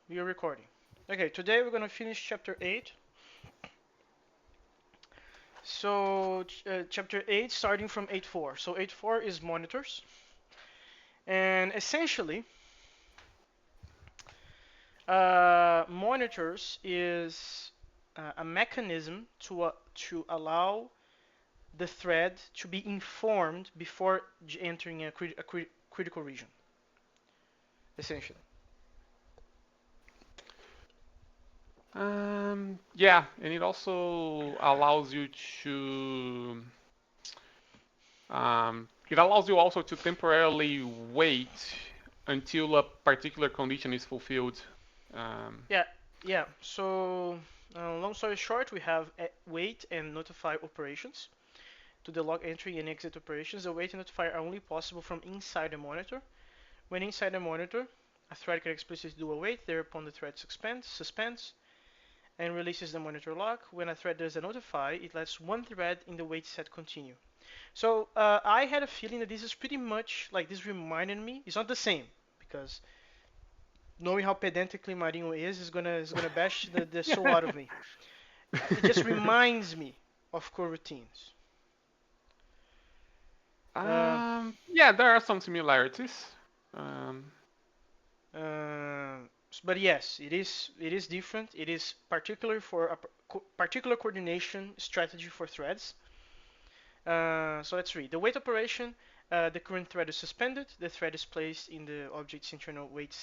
We are recording. Okay, today we're gonna finish chapter 8. So, chapter 8 starting from 8.4. So, 8.4 is monitors. And essentially, monitors is a mechanism to allow the thread to be informed before entering a critical region, essentially. Yeah, and it also allows you to it allows you also to temporarily wait until a particular condition is fulfilled. Um, Yeah, yeah. So, long story short, we have wait and notify operations. To the log entry and exit operations, the wait and notify are only possible from inside the monitor. When inside the monitor, a thread can explicitly do a wait, thereupon the thread suspends, and releases the monitor lock. When a thread does a notify, it lets one thread in the wait set continue. So I had a feeling that this is pretty much like this reminded me. It's not the same because knowing how pedantically Marinho is gonna bash the soul out of me. It just reminds me of coroutines. Uh, yeah, there are some similarities. Um, Uh, but yes, it is different. It is particular for a particular coordination strategy for threads. So let's read. The wait operation, the current thread is suspended. The thread is placed in the object's internal wait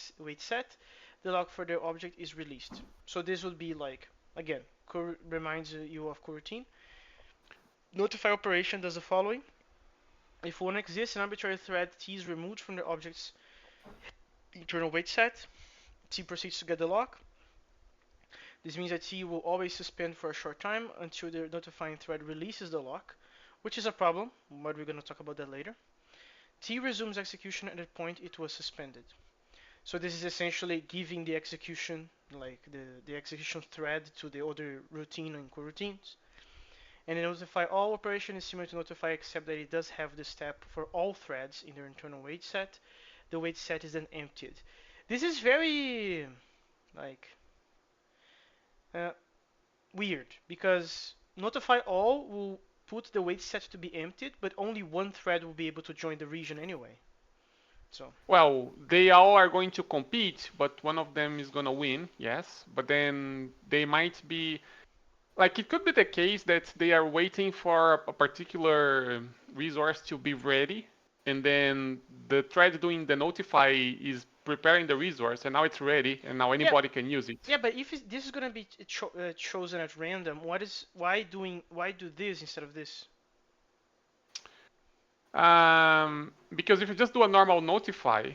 set. The lock for the object is released. So this would be like, again, reminds you of coroutine. Notify operation does the following. If one exists, an arbitrary thread T is removed from the object's internal wait set. T proceeds to get the lock. This means that T will always suspend for a short time until the notifying thread releases the lock, which is a problem, but we're going to talk about that later. T resumes execution at the point it was suspended. So this is essentially giving the execution, like the execution thread to the other routine and coroutines. And the notify all operation is similar to notify except that it does have the step for all threads in their internal wait set. The wait set is then emptied. This is very like uh, weird because notify all will put the wait set to be emptied, but only one thread will be able to join the region anyway. So well, they all are going to compete, but one of them is gonna win, yes. But then they might be like it could be the case that they are waiting for a particular resource to be ready, and then the thread doing the notify is preparing the resource, and now it's ready, and now yeah, anybody can use it. yeah, but if this is gonna be chosen at random, why do this instead of this? Because if you just do a normal notify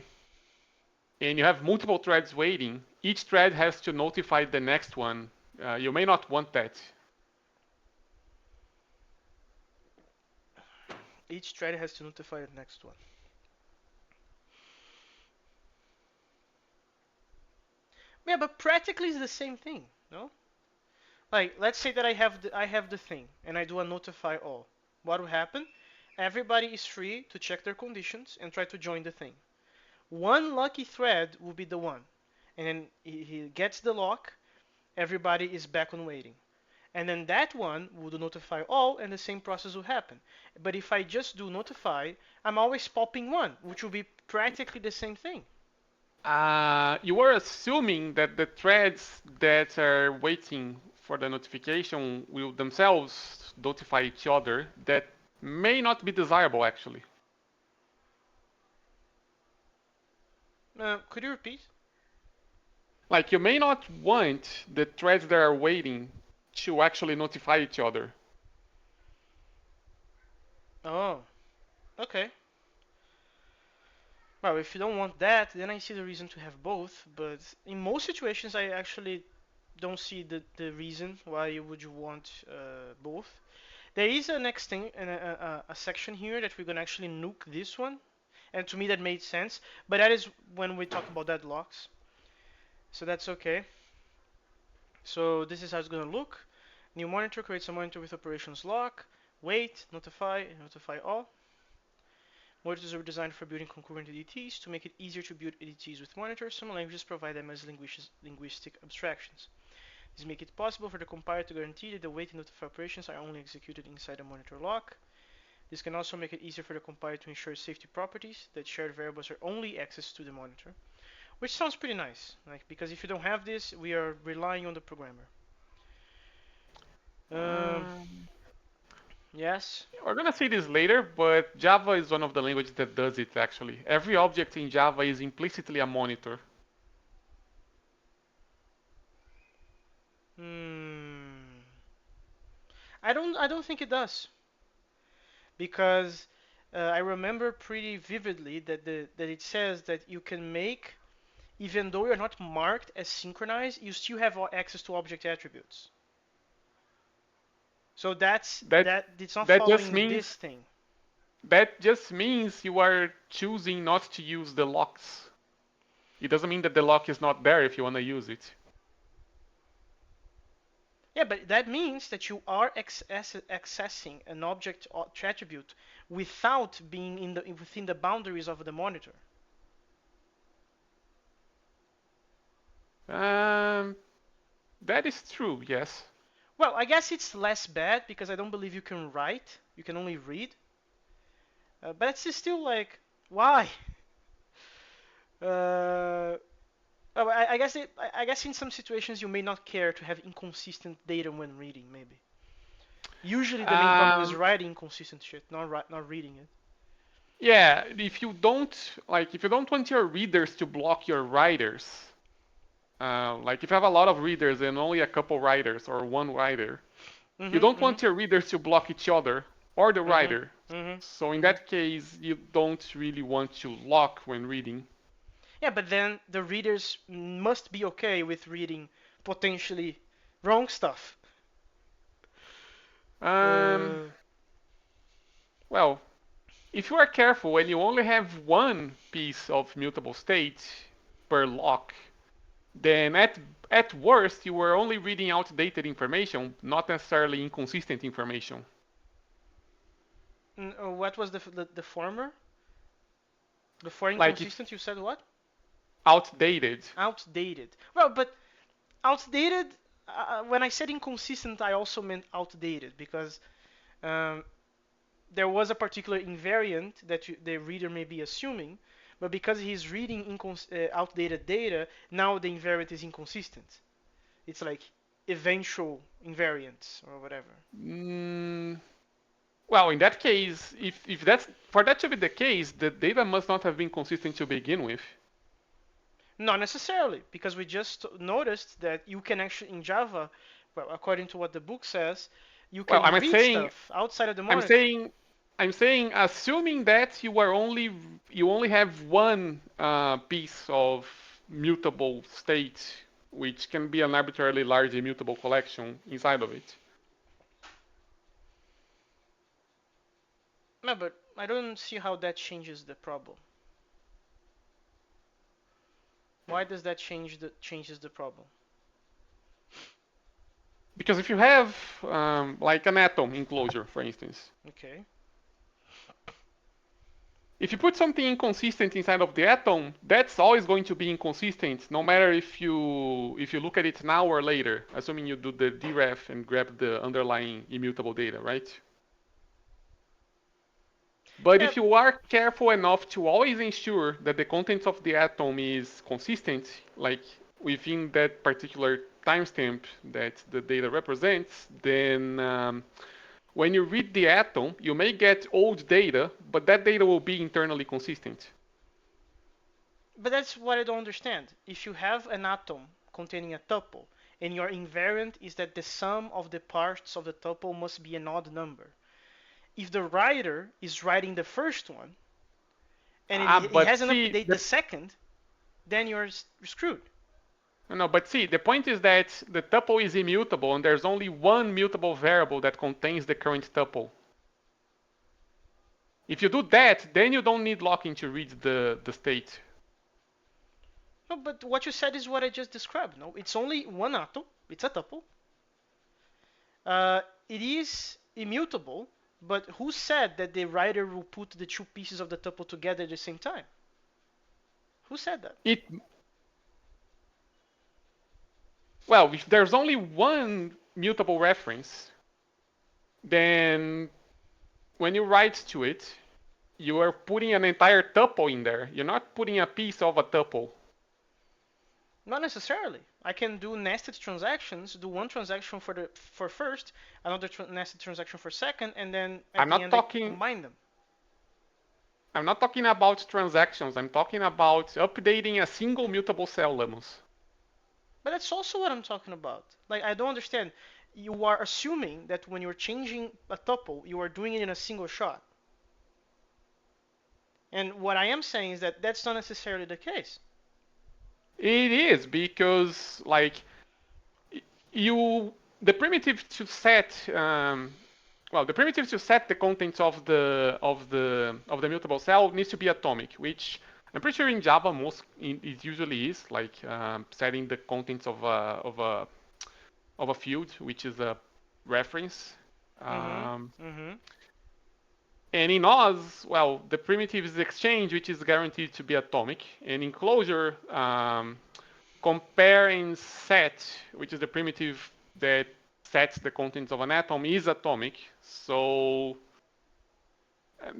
and you have multiple threads waiting, each thread has to notify the next one. You may not want that. Each thread has to notify the next one. Yeah, but practically it's the same thing, no? Like, let's say that I have the thing and I do a notify all. What will happen? Everybody is free to check their conditions and try to join the thing. One lucky thread will be the one, and then he gets the lock. Everybody is back on waiting, and then that one will do notify all, and the same process will happen. But if I just do notify, I'm always popping one, which will be practically the same thing. You are assuming that the threads that are waiting for the notification will themselves notify each other. That may not be desirable, actually. Could you repeat? Like, you may not want the threads that are waiting to actually notify each other. Oh, okay. Well, if you don't want that, then I see the reason to have both. But in most situations, I actually don't see the reason why you would want both. There is a next thing, a section here that we're gonna actually nuke this one, and to me that made sense. But that is when we talk about deadlocks, so that's okay. So this is how it's gonna look. New monitor creates a monitor with operations lock, wait, notify, notify all. Monitors are designed for building concurrent EDTs to make it easier to build EDTs with monitors. Some languages provide them as linguistic abstractions. This makes it possible for the compiler to guarantee that the wait and notify operations are only executed inside a monitor lock. This can also make it easier for the compiler to ensure safety properties, that shared variables are only accessed to the monitor. Which sounds pretty nice, because if you don't have this, we are relying on the programmer. Um, Um, yes. we're gonna see this later, but Java is one of the languages that does it actually. Every object in Java is implicitly a monitor. Hmm. I don't think it does because I remember pretty vividly that it says that you can make, even though you're not marked as synchronized, you still have access to object attributes. So That it's not that just following means this thing. you are choosing not to use the locks. It doesn't mean that the lock is not there if you want to use it. Yeah, but that means that you are accessing an object attribute without being within the boundaries of the monitor. Um, that is true, yes. Well, I guess it's less bad because I don't believe you can write. You can only read. But it's still like, why? Uh, I guess in some situations you may not care to have inconsistent data when reading. Maybe. Usually the main problem is Um, writing inconsistent shit, not reading it. yeah, if you don't want your readers to block your writers, like if you have a lot of readers and only a couple writers or one writer, you Mhm. don't Mhm. want your readers to block each other or the Mhm. writer. Mhm. So in Mhm. that case, you don't really want to lock when reading. Yeah, but then the readers must be okay with reading potentially wrong stuff. Um, Uh, well, if you are careful and you only have one piece of mutable state per lock, then at worst you were only reading outdated information, not necessarily inconsistent information. what was the former? Before Like if inconsistent, you said what? outdated. Outdated. Well, but outdated. When I said inconsistent, I also meant outdated because um, there was a particular invariant that the reader may be assuming, but because he's reading outdated data, now the invariant is inconsistent. It's like eventual invariants or whatever. Mm, well, in that case, if that's for that to be the case, the data must not have been consistent to begin with. Not necessarily, because we just noticed that you can actually in Java, well, according to what the book says, you Well, can read stuff outside of the I'm monitor. saying, I'm saying, assuming that you only have one piece of mutable state, which can be an arbitrarily large immutable collection inside of it. No, but I don't see how that changes the problem. Why does that changes the problem? Because if you have like an atom enclosure, for instance, Okay. if you put something inconsistent inside of the atom, that's always going to be inconsistent, no matter if you look at it now or later, assuming you do the deref and grab the underlying immutable data, right? But Yeah, if you are careful enough to always ensure that the contents of the atom is consistent, like within that particular timestamp that the data represents, then when you read the atom, you may get old data, but that data will be internally consistent. but that's what I don't understand. If you have an atom containing a tuple, and your invariant is that the sum of the parts of the tuple must be an odd number. If the writer is writing the first one, and it But hasn't see, updated the second, then you're screwed. no, but see, the point is that the tuple is immutable, and there's only one mutable variable that contains the current tuple. If you do that, then you don't need locking to read the state. No, but what you said is what I just described. No, it's only one atom. It's a tuple. It is immutable, But who said that the writer will put the two pieces of the tuple together at the same time? Who said that? It Well, if there's only one mutable reference, then when you write to it, you are putting an entire tuple in there. You're not putting a piece of a tuple. Not necessarily. I can do nested transactions, do one transaction for first, another nested transaction for second, and then at I'm the not end I talking combine them. I'm not talking about transactions. I'm talking about updating a single mutable cell, Lemus. But that's also what I'm talking about. Like, I don't understand. You are assuming that when you're changing a tuple, you are doing it in a single shot. And what I am saying is that that's not necessarily the case. It is because like you the primitive to set the primitive to set the contents of the mutable cell needs to be atomic, which I'm pretty sure in Java it usually is like setting the contents of a field, which is a reference. Mhm. Um, Mhm. and in Oz, well, the primitive is exchange, which is guaranteed to be atomic. And in Clojure, compare and set, which is the primitive that sets the contents of an atom, is atomic. So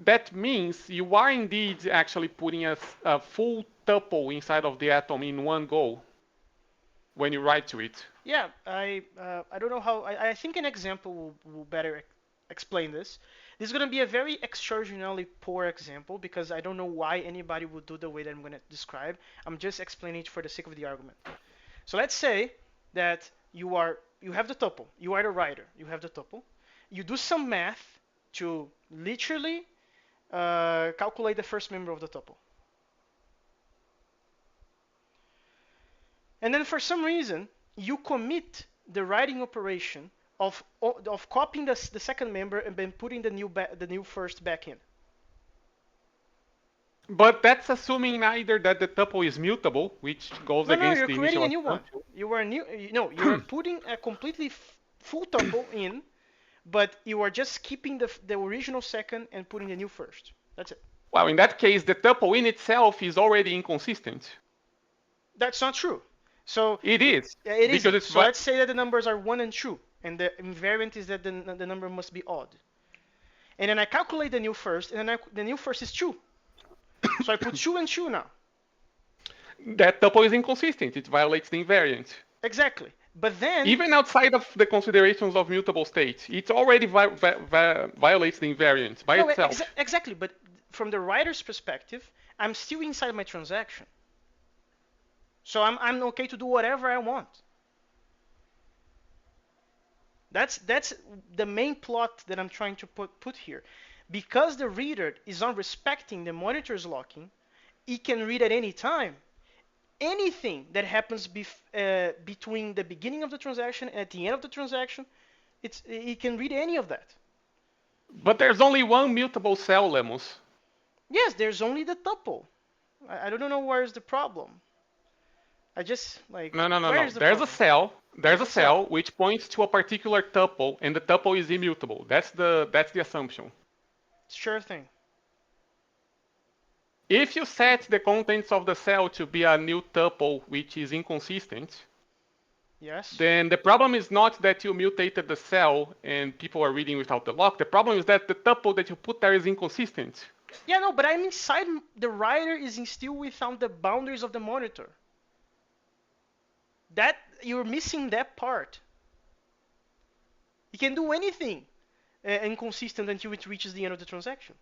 that means you are indeed actually putting a full tuple inside of the atom in one go when you write to it. Yeah, I don't know how. I think an example will better explain this. This is going to be a very extraordinarily poor example because I don't know why anybody would do the way that I'm going to describe. I'm just explaining it for the sake of the argument. So let's say that you have the tuple. You are the writer. You have the tuple. You do some math to literally calculate the first member of the tuple. And then for some reason, you commit the writing operation of copying the second member and then putting the new first back in. But that's assuming either that the tuple is mutable, which goes No, no, against you're the creating initial a new one. assumption. You are new. No, you are putting a completely full tuple in, but you are just keeping the original second and putting the new first. That's it. Well, in that case, the tuple in itself is already inconsistent. That's not true. So It is, it because isn't. it's So let's say that the numbers are 1 and 2, and the invariant is that the number must be odd. And then I calculate the new first, and then the new first is 2. So I put 2 and 2 now. that tuple is inconsistent. It violates the invariant. Exactly. But then, Even outside of the considerations of mutable states, it already violates the invariant by no, itself. exactly. But from the writer's perspective, I'm still inside my transaction. So I'm okay to do whatever I want. That's the main plot that I'm trying to put here. Because the reader is not respecting the monitor's locking, it can read at any time anything that happens between the beginning of the transaction and at the end of the transaction. It can read any of that. But there's only one mutable cell, Lemus. Yes, there's only the tuple. I don't know where's the problem. I just like No, no, no, where no. is the There's a problem? cell. There's There's a a cell. cell which points to a particular tuple, and the tuple is immutable. That's the assumption. Sure thing. If you set the contents of the cell to be a new tuple which is inconsistent, Yes. then the problem is not that you mutated the cell and people are reading without the lock. The problem is that the tuple that you put there is inconsistent. Yeah, no, but I'm inside. The writer is still without the boundaries of the monitor. That you're missing that part. You can do anything inconsistent until it reaches the end of the transaction,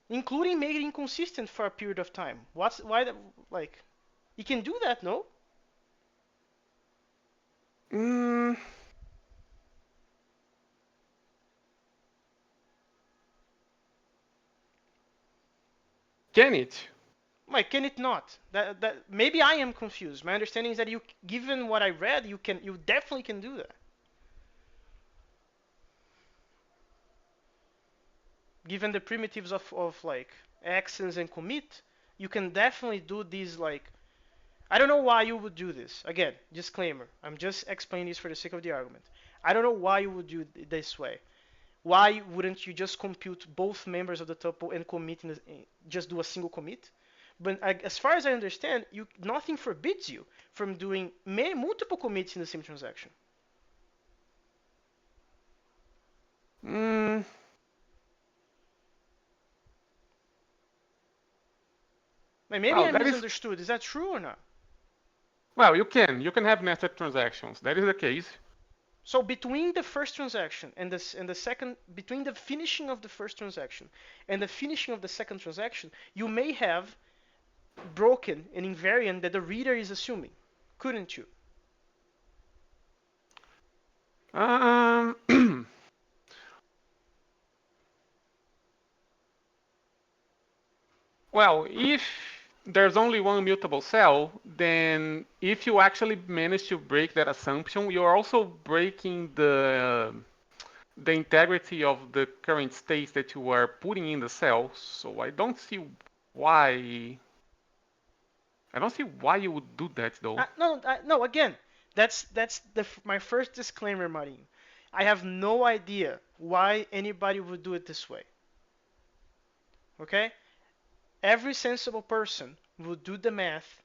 including make it inconsistent for a period of time. What's why the, like you can do that, no? Mm, can it? Like can it not? That maybe I am confused. My understanding is that you, given what I read, you definitely can do that. Given the primitives of like actions and commit, you can definitely do these like I don't know why you would do this. Again, disclaimer. I'm just explaining this for the sake of the argument. I don't know why you would do it this way. Why wouldn't you just compute both members of the tuple and commit just do a single commit? But as far as I understand, nothing forbids you from doing multiple commits in the same transaction. Mm, Like maybe well, I that is misunderstood. Is that true or not? well. You can have nested transactions. That is the case. So between the first transaction and the second, between the finishing of the first transaction and the finishing of the second transaction, you may have broken an invariant that the reader is assuming, couldn't you? Um, well, if there's only one mutable cell, then if you actually manage to break that assumption, you're also breaking the integrity of the current state that you are putting in the cell. So why I don't see why you would do that though. No, no. Again, that's my first disclaimer, Marinho. I have no idea why anybody would do it this way. Okay? Every sensible person would do the math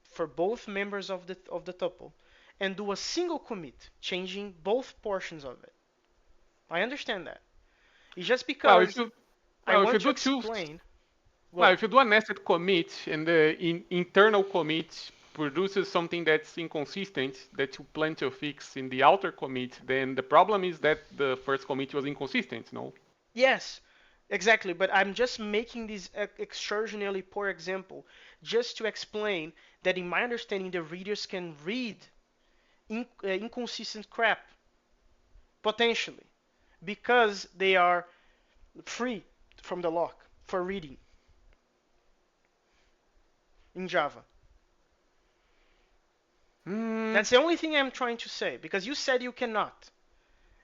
for both members of the tuple and do a single commit, changing both portions of it. I understand that. It's just Well, if because you I well if you want to do two explain. well Well, if you do a nested commit and the internal commit produces something that's inconsistent that you plan to fix in the outer commit, then the problem is that the first commit was inconsistent. No. yes, exactly. But I'm just making this extraordinarily poor example just to explain that, in my understanding, the readers can read inconsistent crap potentially because they are free from the lock for reading in Java. Mm, That's the only thing I'm trying to say because you said you cannot.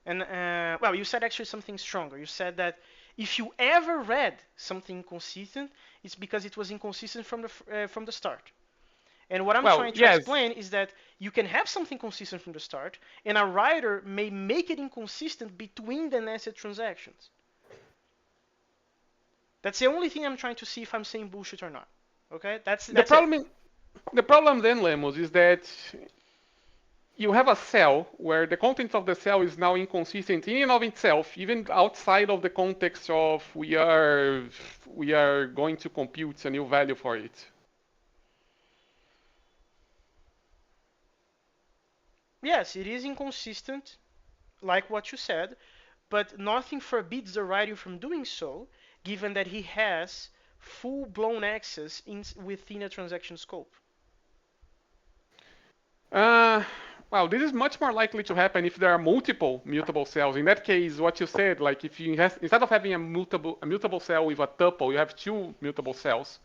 And well, you said actually something stronger. You said that if you ever read something inconsistent, it's because it was inconsistent from the start. And what I'm well, trying to yes. explain is that you can have something consistent from the start, and a writer may make it inconsistent between the nested transactions. That's the only thing I'm trying to see if I'm saying bullshit or not. Okay, The that's it. problem the problem then, Lemos, is that you have a cell where the content of the cell is now inconsistent in and of itself, even outside of the context of we are going to compute a new value for it. Yes, it is inconsistent, like what you said, but nothing forbids the writer from doing so, given that he has full-blown access within a transaction scope. Uh, well, this is much more likely to happen if there are multiple mutable cells. In that case, what you said, like if you instead of having a mutable cell with a tuple, you have two mutable cells.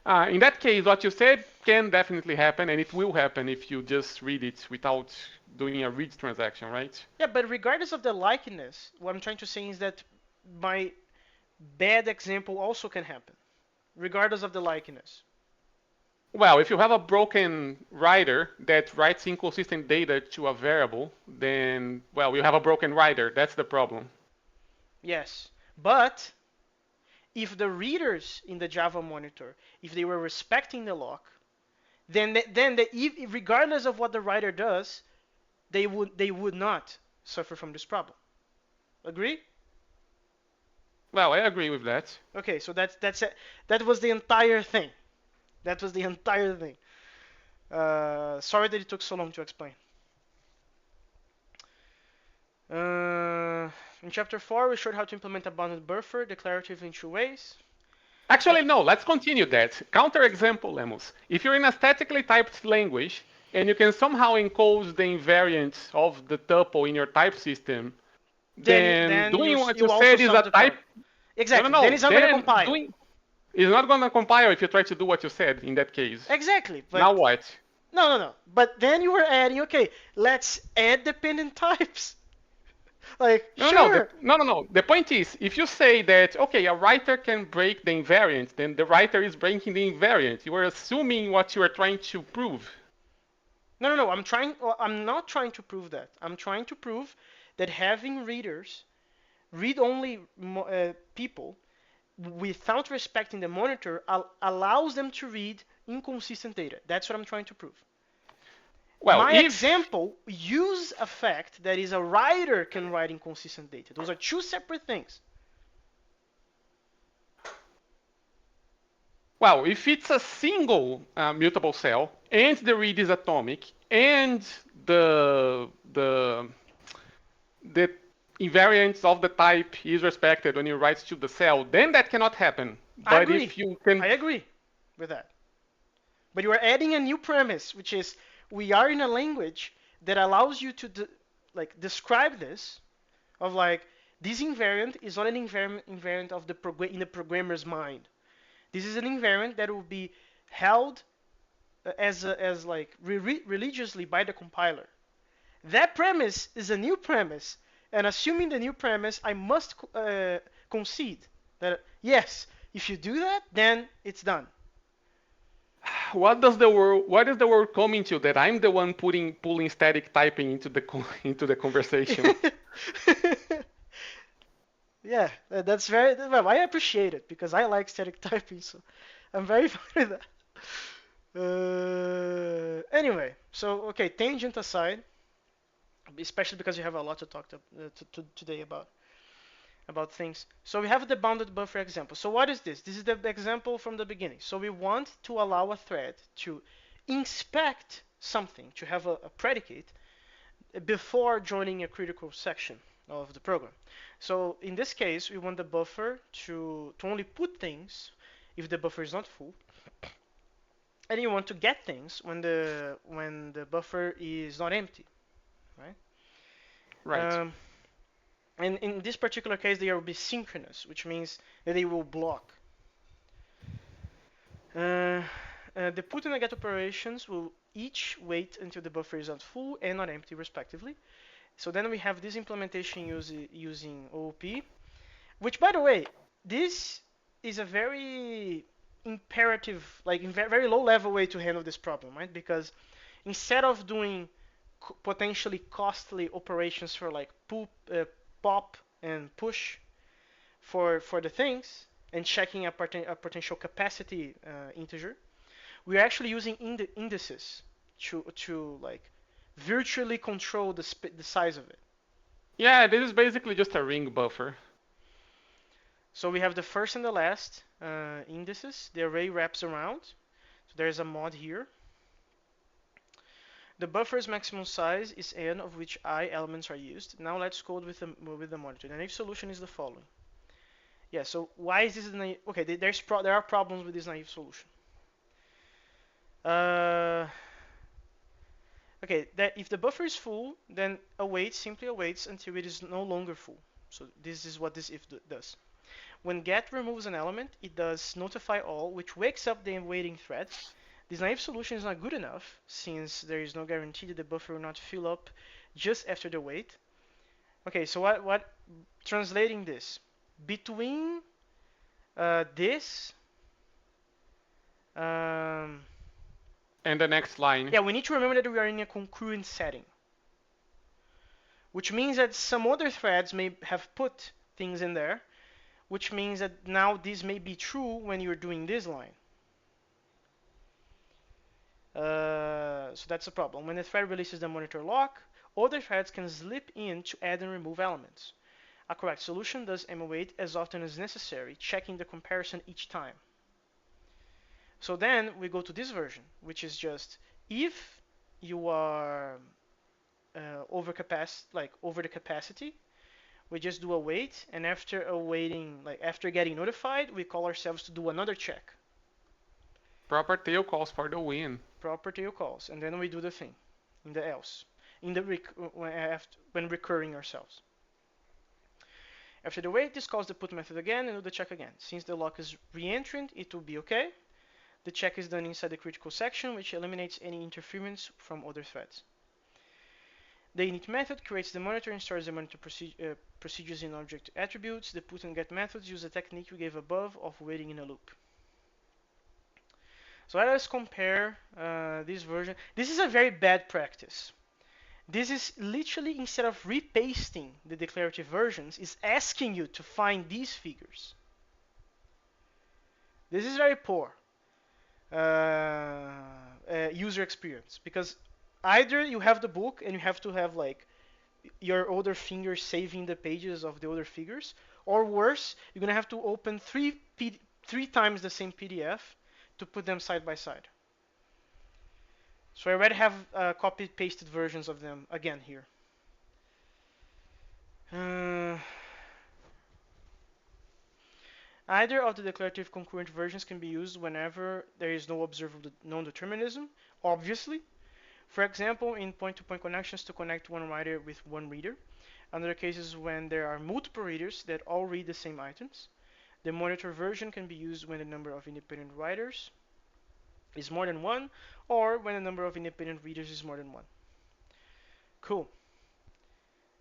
In that case, what you said can definitely happen, and it will happen if you just read it without doing a read transaction, right? Yeah, but regardless of the likeness, what I'm trying to say is that my bad example also can happen, regardless of the likeness. Well, if you have a broken writer that writes inconsistent data to a variable, then, well, you have a broken writer. That's the problem. Yes, but if the readers in the Java monitor, if they were respecting the lock, regardless of what the writer does, they would not suffer from this problem. Agree? Well, I agree with that. Okay, so that's it. That was the entire thing. That was the entire thing. Sorry that it took so long to explain. Uh, in chapter 4, we showed how to implement a bounded buffer declarative in two ways. Actually, no, let's continue that. Counterexample, Lemus. If you're in a statically typed language and you can somehow encode the invariant of the tuple in your type system, then Then doing what you you also said is a solve the type. problem. No, no, Exactly. Then no. it's not gonna Then compile. doing is not gonna compile if you try to do what you said in that case. Exactly. Now But what? no, no, no. But then you were adding. Okay, let's add dependent types. Like No, no, sure. no, no, no. The point is, if you say that, okay, a writer can break the invariant, then the writer is breaking the invariant. You are assuming what you are trying to prove. No, no, no. I'm not trying to prove that. I'm trying to prove that having readers, read-only people, without respecting the monitor, allows them to read inconsistent data. That's what I'm trying to prove. Well, My if example use a fact that is a writer can write inconsistent data. Those are two separate things. well, if it's a single mutable cell and the read is atomic and the the invariance of the type is respected when you write to the cell, then that cannot happen. I But agree. if you can, I agree with that. But you are adding a new premise, which is we are in a language that allows you to like describe this of like this invariant is not an invariant of in the programmer's mind. This is an invariant that will be held as like religiously by the compiler. That premise is a new premise, and assuming the new premise, I must concede that yes, if you do that, then it's done. what is the word coming to that I'm the one pulling static typing into the into the conversation? Yeah, that's very well. I appreciate it because I like static typing, so I'm very fine with that. Anyway, so okay, tangent aside, especially because you have a lot to talk today about things. So we have the bounded buffer example. So what is this? This is the example from the beginning. So we want to allow a thread to inspect something, to have a predicate before joining a critical section of the program. So in this case, we want the buffer to only put things if the buffer is not full, and you want to get things when the buffer is not empty, right? Right. Um, and in this particular case, they will be synchronous, which means that they will block. Uh, the put and the get operations will each wait until the buffer is not full and not empty, respectively. So then we have this implementation using OOP, which, by the way, this is a very imperative, like very low level way to handle this problem, right? Because instead of doing potentially costly operations for like pop and push for the things and checking a potential capacity integer, we are actually using indices to like virtually control the size of it. Yeah, this is basically just a ring buffer. So we have the first and the last indices. The array wraps around. So there's a mod here. The buffer's maximum size is n, of which I elements are used. Now let's code with the monitor. The naive solution is the following. Yeah, so why is this naive? Okay, there are problems with this naive solution. Uh, okay, that if the buffer is full, then simply awaits until it is no longer full. So this is what this if does. When get removes an element, it does notify all, which wakes up the awaiting thread. This naive solution is not good enough, since there is no guarantee that the buffer will not fill up just after the wait. Okay, so what translating this? Between this, um, And the next line. yeah, we need to remember that we are in a concurrent setting, which means that some other threads may have put things in there, which means that now this may be true when you're doing this line. So that's a problem. When the thread releases the monitor lock, other threads can slip in to add and remove elements. A correct solution does await as often as necessary, checking the comparison each time. So then we go to this version, which is just if you are over the capacity, we just do a wait, and after awaiting, like after getting notified, we call ourselves to do another check. Proper tail calls for the win. Proper tail calls, and then we do the thing in the else, in the when recurring ourselves. After the wait, this calls the put method again and do the check again. Since the lock is re-entrant, it will be okay. The check is done inside the critical section, which eliminates any interference from other threads. The init method creates the monitor and stores the monitor procedures in object attributes. The put and get methods use the technique we gave above of waiting in a loop. So let us compare this version. This is a very bad practice. This is literally, instead of repasting the declarative versions, is asking you to find these figures. This is very poor user experience, because either you have the book and you have to have like your older finger saving the pages of the older figures, or worse, you're gonna have to open three times the same PDF to put them side by side. So I already have copied pasted versions of them again here. Uh, Either of the declarative concurrent versions can be used whenever there is no observable non-determinism, obviously. For example, in point-to-point connections to connect one writer with one reader. Under cases when there are multiple readers that all read the same items. The monitor version can be used when the number of independent writers is more than one, or when the number of independent readers is more than one. Cool.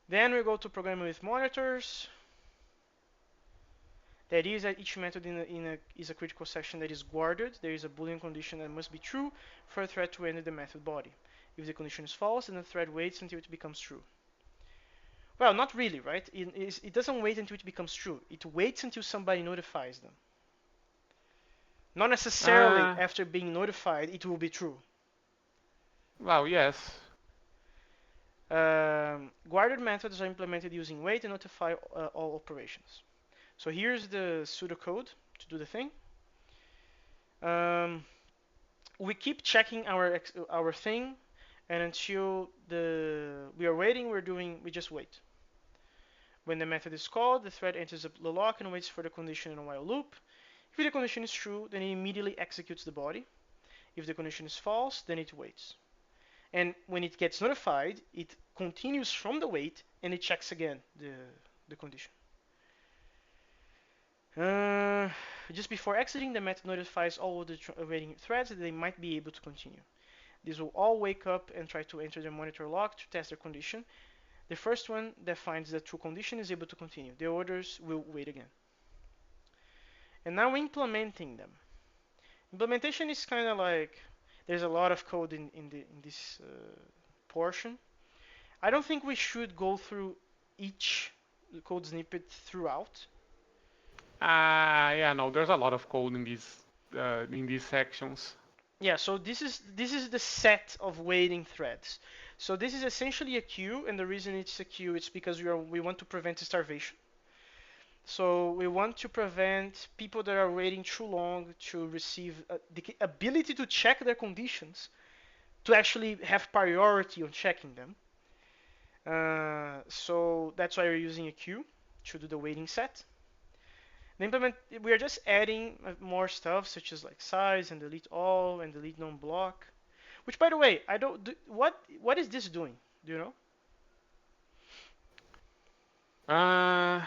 Then we go to programming with monitors. That is that each method is a critical section that is guarded. There is a Boolean condition that must be true for a thread to enter the method body. If the condition is false, then the thread waits until it becomes true. Well, not really, right? It doesn't wait until it becomes true. It waits until somebody notifies them. Not necessarily Uh, after being notified, it will be true. well, yes. Guarded methods are implemented using wait and notify all operations. So here's the pseudocode to do the thing. Um, we keep checking our thing, and until we are waiting, we just wait. When the method is called, the thread enters the lock and waits for the condition in a while loop. If the condition is true, then it immediately executes the body. If the condition is false, then it waits. And when it gets notified, it continues from the wait and it checks again the condition. Uh, just before exiting, the method notifies all of the waiting threads that they might be able to continue. These will all wake up and try to enter the monitor lock to test their condition. The first one that finds the true condition is able to continue. The others will wait again. And now implementing them. Implementation is kind of like there's a lot of code in this portion. I don't think we should go through each code snippet throughout. Yeah, no, there's a lot of code in these sections. Yeah, so this is the set of waiting threads. So this is essentially a queue, and the reason it's a queue is because we want to prevent starvation. So we want to prevent people that are waiting too long to receive the ability to check their conditions, to actually have priority on checking them. So that's why we're using a queue to do the waiting set. We are just adding more stuff such as like size and delete all and delete non-block. Which, by the way, I don't. What is this doing? Do you know? Uh,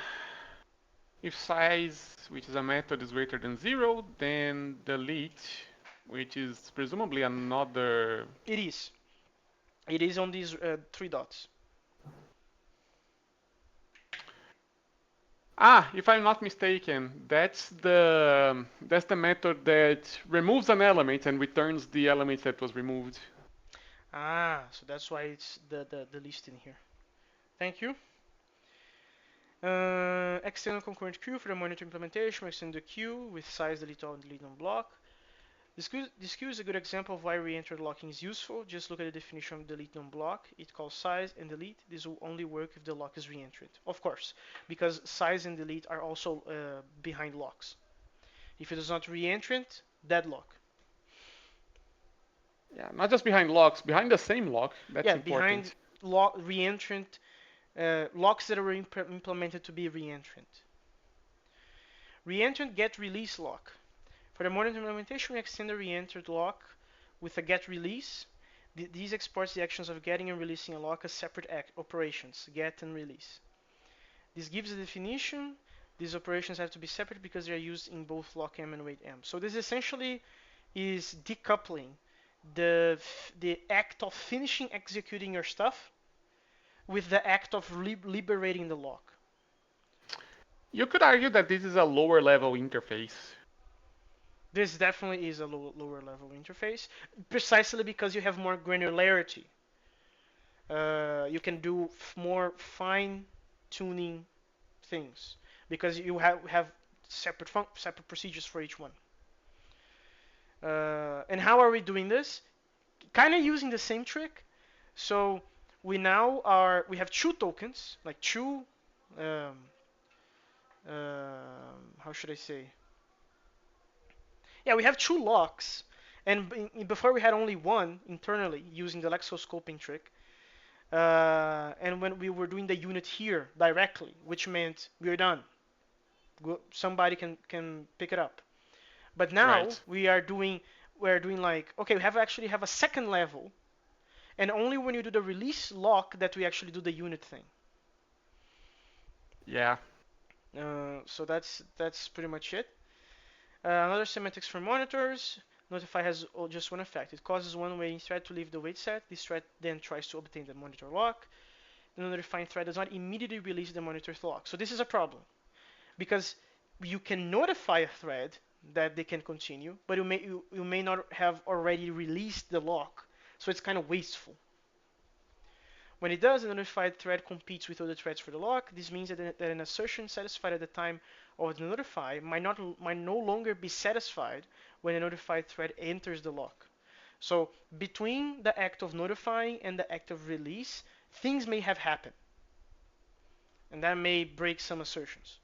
if size, which is a method, is greater than 0, then delete, which is presumably another. It is. It is on these three dots. Ah, if I'm not mistaken, that's the method that removes an element and returns the element that was removed. Ah, so that's why it's the list in here. Thank you. External concurrent queue for the monitor implementation. We extend the queue with size delete all and delete non-block. This queue is a good example of why re-entered locking is useful. Just look at the definition of delete non-block. It calls size and delete. This will only work if the lock is re-entered. Of course, because size and delete are also behind locks. If it is not re-entrant, deadlock. Yeah, not just behind locks, behind the same lock. That's Yeah, behind important. re-entrant locks that are implemented to be re-entrant. Re-entrant get release lock. For the modern implementation, we extend the re-entered lock with a get release. These exports the actions of getting and releasing a lock as separate operations, get and release. This gives a definition. These operations have to be separate because they are used in both lock M and wait M. So this essentially is decoupling the act of finishing executing your stuff with the act of liberating the lock. You could argue that this is a lower level interface. This definitely is a lower level interface, precisely because you have more granularity. You can do more fine tuning things because you have separate procedures for each one. And how are we doing this? Kind of using the same trick. So we have two tokens, like two um, how should I say? Yeah, we have two locks, and before we had only one internally using the lexoscoping trick. And when we were doing the unit here directly, which meant we're done. Somebody can pick it up. But now Right. we're doing like, okay, we actually have a second level, and only when you do the release lock that we actually do the unit thing. Yeah. So that's pretty much it. Another semantics for monitors. Notify has just one effect. It causes one waiting thread to leave the wait set. This thread then tries to obtain the monitor lock. The notifying thread does not immediately release the monitor lock. So this is a problem because you can notify a thread that they can continue, but you may not have already released the lock. So it's kind of wasteful. When it does, the notified thread competes with other threads for the lock. This means that an assertion satisfied at the time of the notify might no longer be satisfied when a notified thread enters the lock. So between the act of notifying and the act of release, things may have happened, and that may break some assertions.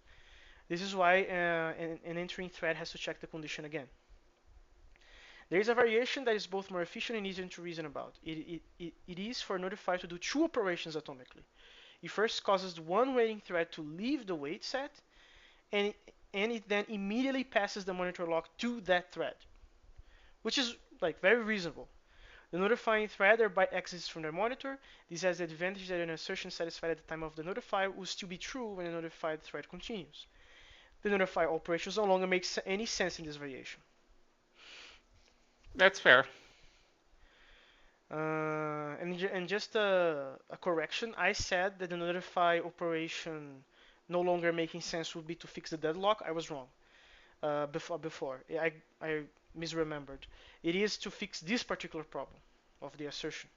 This is why an entering thread has to check the condition again. There is a variation that is both more efficient and easier to reason about. It is for notify to do two operations atomically. It first causes one waiting thread to leave the wait set, and it then immediately passes the monitor lock to that thread, which is like very reasonable. The notifying thread thereby exits from the monitor. This has the advantage that an assertion satisfied at the time of the notify will still be true when the notified thread continues. The notify operations no longer make any sense in this variation. That's fair. And just a correction, I said that the notify operation no longer making sense would be to fix the deadlock. I was wrong. Before I misremembered. It is to fix this particular problem of the assertion.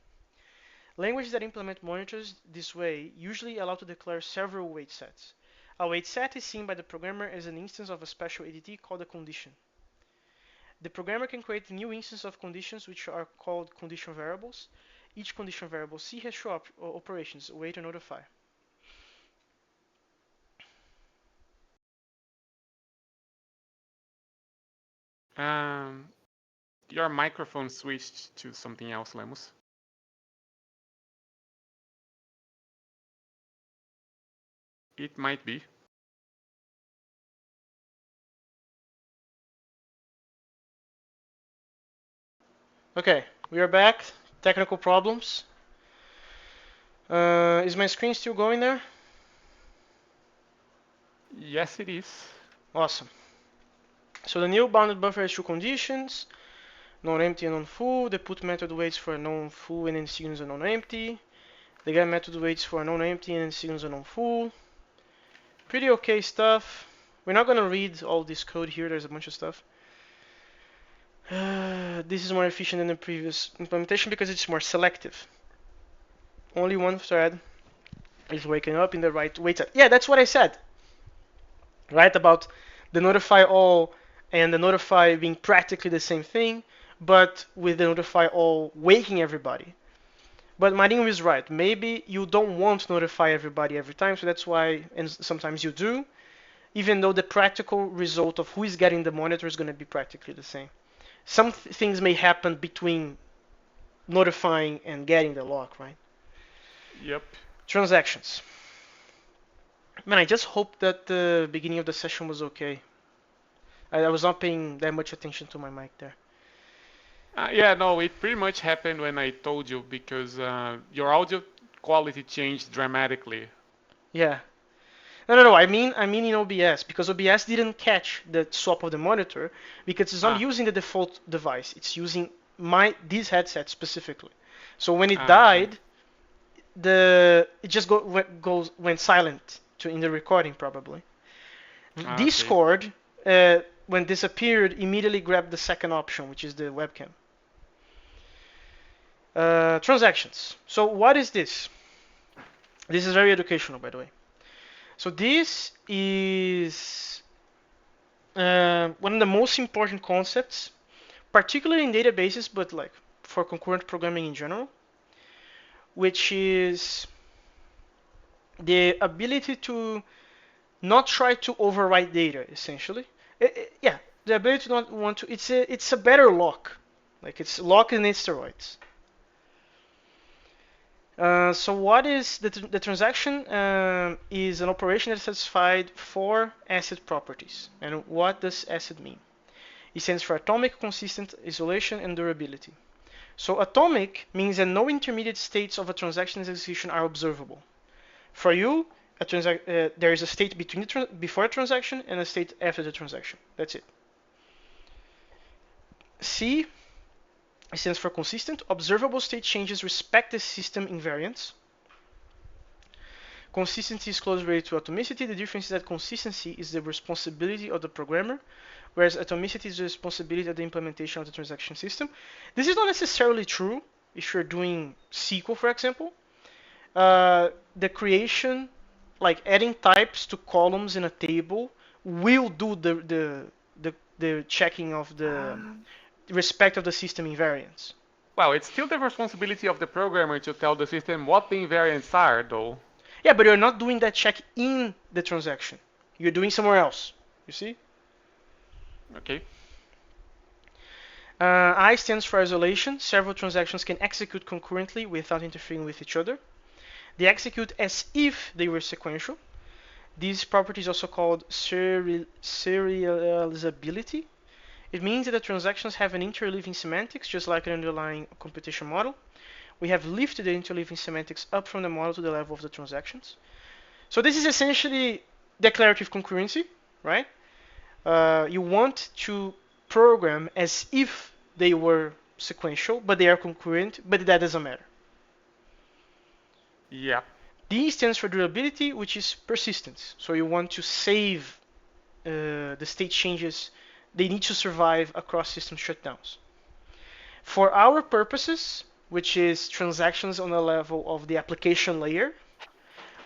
Languages that implement monitors this way usually allow to declare several wait sets. A wait set is seen by the programmer as an instance of a special ADT called a condition. The programmer can create new instances of conditions which are called condition variables. Each condition variable C has two operations, wait and notify. Um, your microphone switched to something else, Lemus. It might be. Okay, we are back. Technical problems. Is my screen still going there? Yes, it is. Awesome. So the new bounded buffer has two conditions, non-empty and non-full. The put method waits for a non-full and then signals a non-empty. The get method waits for a non-empty and then signals a non-full. Pretty okay stuff. We're not gonna read all this code here. There's a bunch of stuff. This is more efficient than the previous implementation because it's more selective. Only one thread is waking up in the right wait set. Yeah, that's what I said. Right about the notify all and the notify being practically the same thing, but with the notify all waking everybody. But Marinho is right. Maybe you don't want to notify everybody every time, so that's why, and sometimes you do, even though the practical result of who is getting the monitor is going to be practically the same. Some things may happen between notifying and getting the lock, right? Yep. Transactions. Man, I just hope that the beginning of the session was okay. I was not paying that much attention to my mic there. Yeah, no, it pretty much happened when I told you because your audio quality changed dramatically. Yeah. No. I mean in OBS because OBS didn't catch the swap of the monitor because it's not Ah, using the default device. It's using this headset specifically. So when it okay. died, it just went silent in the recording probably. Ah, okay. Discord when this appeared, immediately grabbed the second option, which is the webcam. Transactions. So what is this? This is very educational, by the way. So this is one of the most important concepts, particularly in databases, but like for concurrent programming in general, which is the ability to not try to overwrite data, essentially. Yeah, the ability to not want to. It's a better lock, like it's lock in steroids. So what is the transaction? Is an operation that satisfies four ACID properties. And what does ACID mean? It stands for atomic, consistent, isolation, and durability. So atomic means that no intermediate states of a transaction's execution are observable. For you, there is a state before a transaction and a state after the transaction. That's it. C stands for consistent. Observable state changes respect the system invariants. Consistency is closely related to atomicity. The difference is that consistency is the responsibility of the programmer, whereas atomicity is the responsibility of the implementation of the transaction system. This is not necessarily true if you're doing SQL, for example. The creation, like adding types to columns in a table, will do the checking of the respect of the system invariants. Well, it's still the responsibility of the programmer to tell the system what the invariants are, though. Yeah, but you're not doing that check in the transaction. You're doing somewhere else. You see? Okay. I stands for isolation. Several transactions can execute concurrently without interfering with each other. They execute as if they were sequential. This property is also called serializability. It means that the transactions have an interleaving semantics, just like an underlying computation model. We have lifted the interleaving semantics up from the model to the level of the transactions. So this is essentially declarative concurrency, right? You want to program as if they were sequential, but they are concurrent, but that doesn't matter. Yeah. D stands for durability, which is persistence. So you want to save the state changes. They need to survive across system shutdowns. For our purposes, which is transactions on the level of the application layer,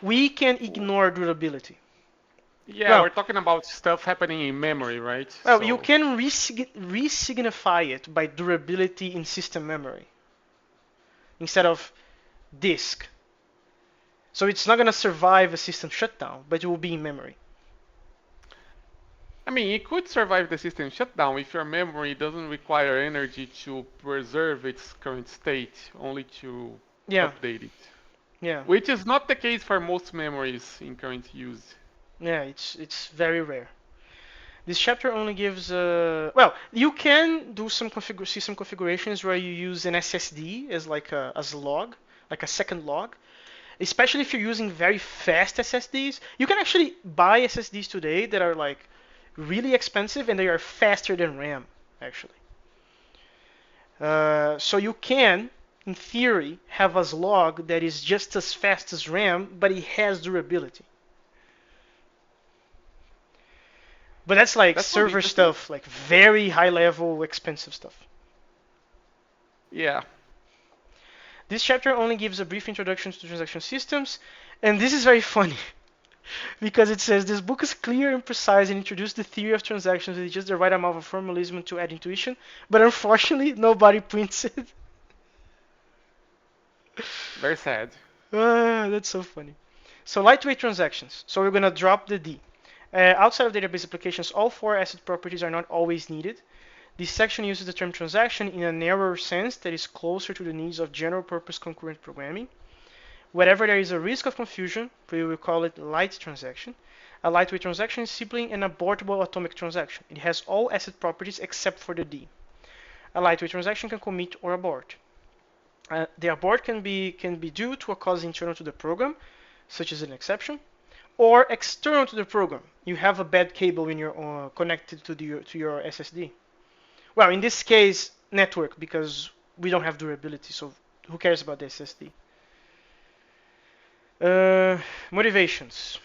we can ignore durability. Yeah, Well, we're talking about stuff happening in memory, right? well, you So, can resignify it by durability in system memory instead of disk. So it's not going to survive a system shutdown, but it will be in memory. I mean, it could survive the system shutdown if your memory doesn't require energy to preserve its current state, only to Yeah, update it. yeah, Which is not the case for most memories in current use. yeah. It's very rare. This chapter only gives well, you can do some system configurations where you use an SSD as like as a log, like a second log. Especially if you're using very fast SSDs, you can actually buy SSDs today that are like really expensive and they are faster than RAM actually. So you can, in theory, have a slog that is just as fast as RAM, but it has durability. But that's like That sounds server interesting. stuff, like very high level, expensive stuff. Yeah. This chapter only gives a brief introduction to transaction systems, and this is very funny because it says this book is clear and precise and introduces the theory of transactions with just the right amount of formalism to add intuition, but unfortunately nobody prints it. Very sad. That's so funny. So lightweight transactions. So we're gonna drop the D. Outside of database applications, all four ACID properties are not always needed. This section uses the term transaction in a narrower sense that is closer to the needs of general purpose concurrent programming. Wherever there is a risk of confusion, we will call it light transaction. A lightweight transaction is simply an abortable atomic transaction. It has all ACID properties except for the D. A lightweight transaction can commit or abort. The abort can be due to a cause internal to the program, such as an exception, or external to the program. You have a bad cable in your connected to your SSD. Well, in this case, network, because we don't have durability, so who cares about the SSD? Motivations.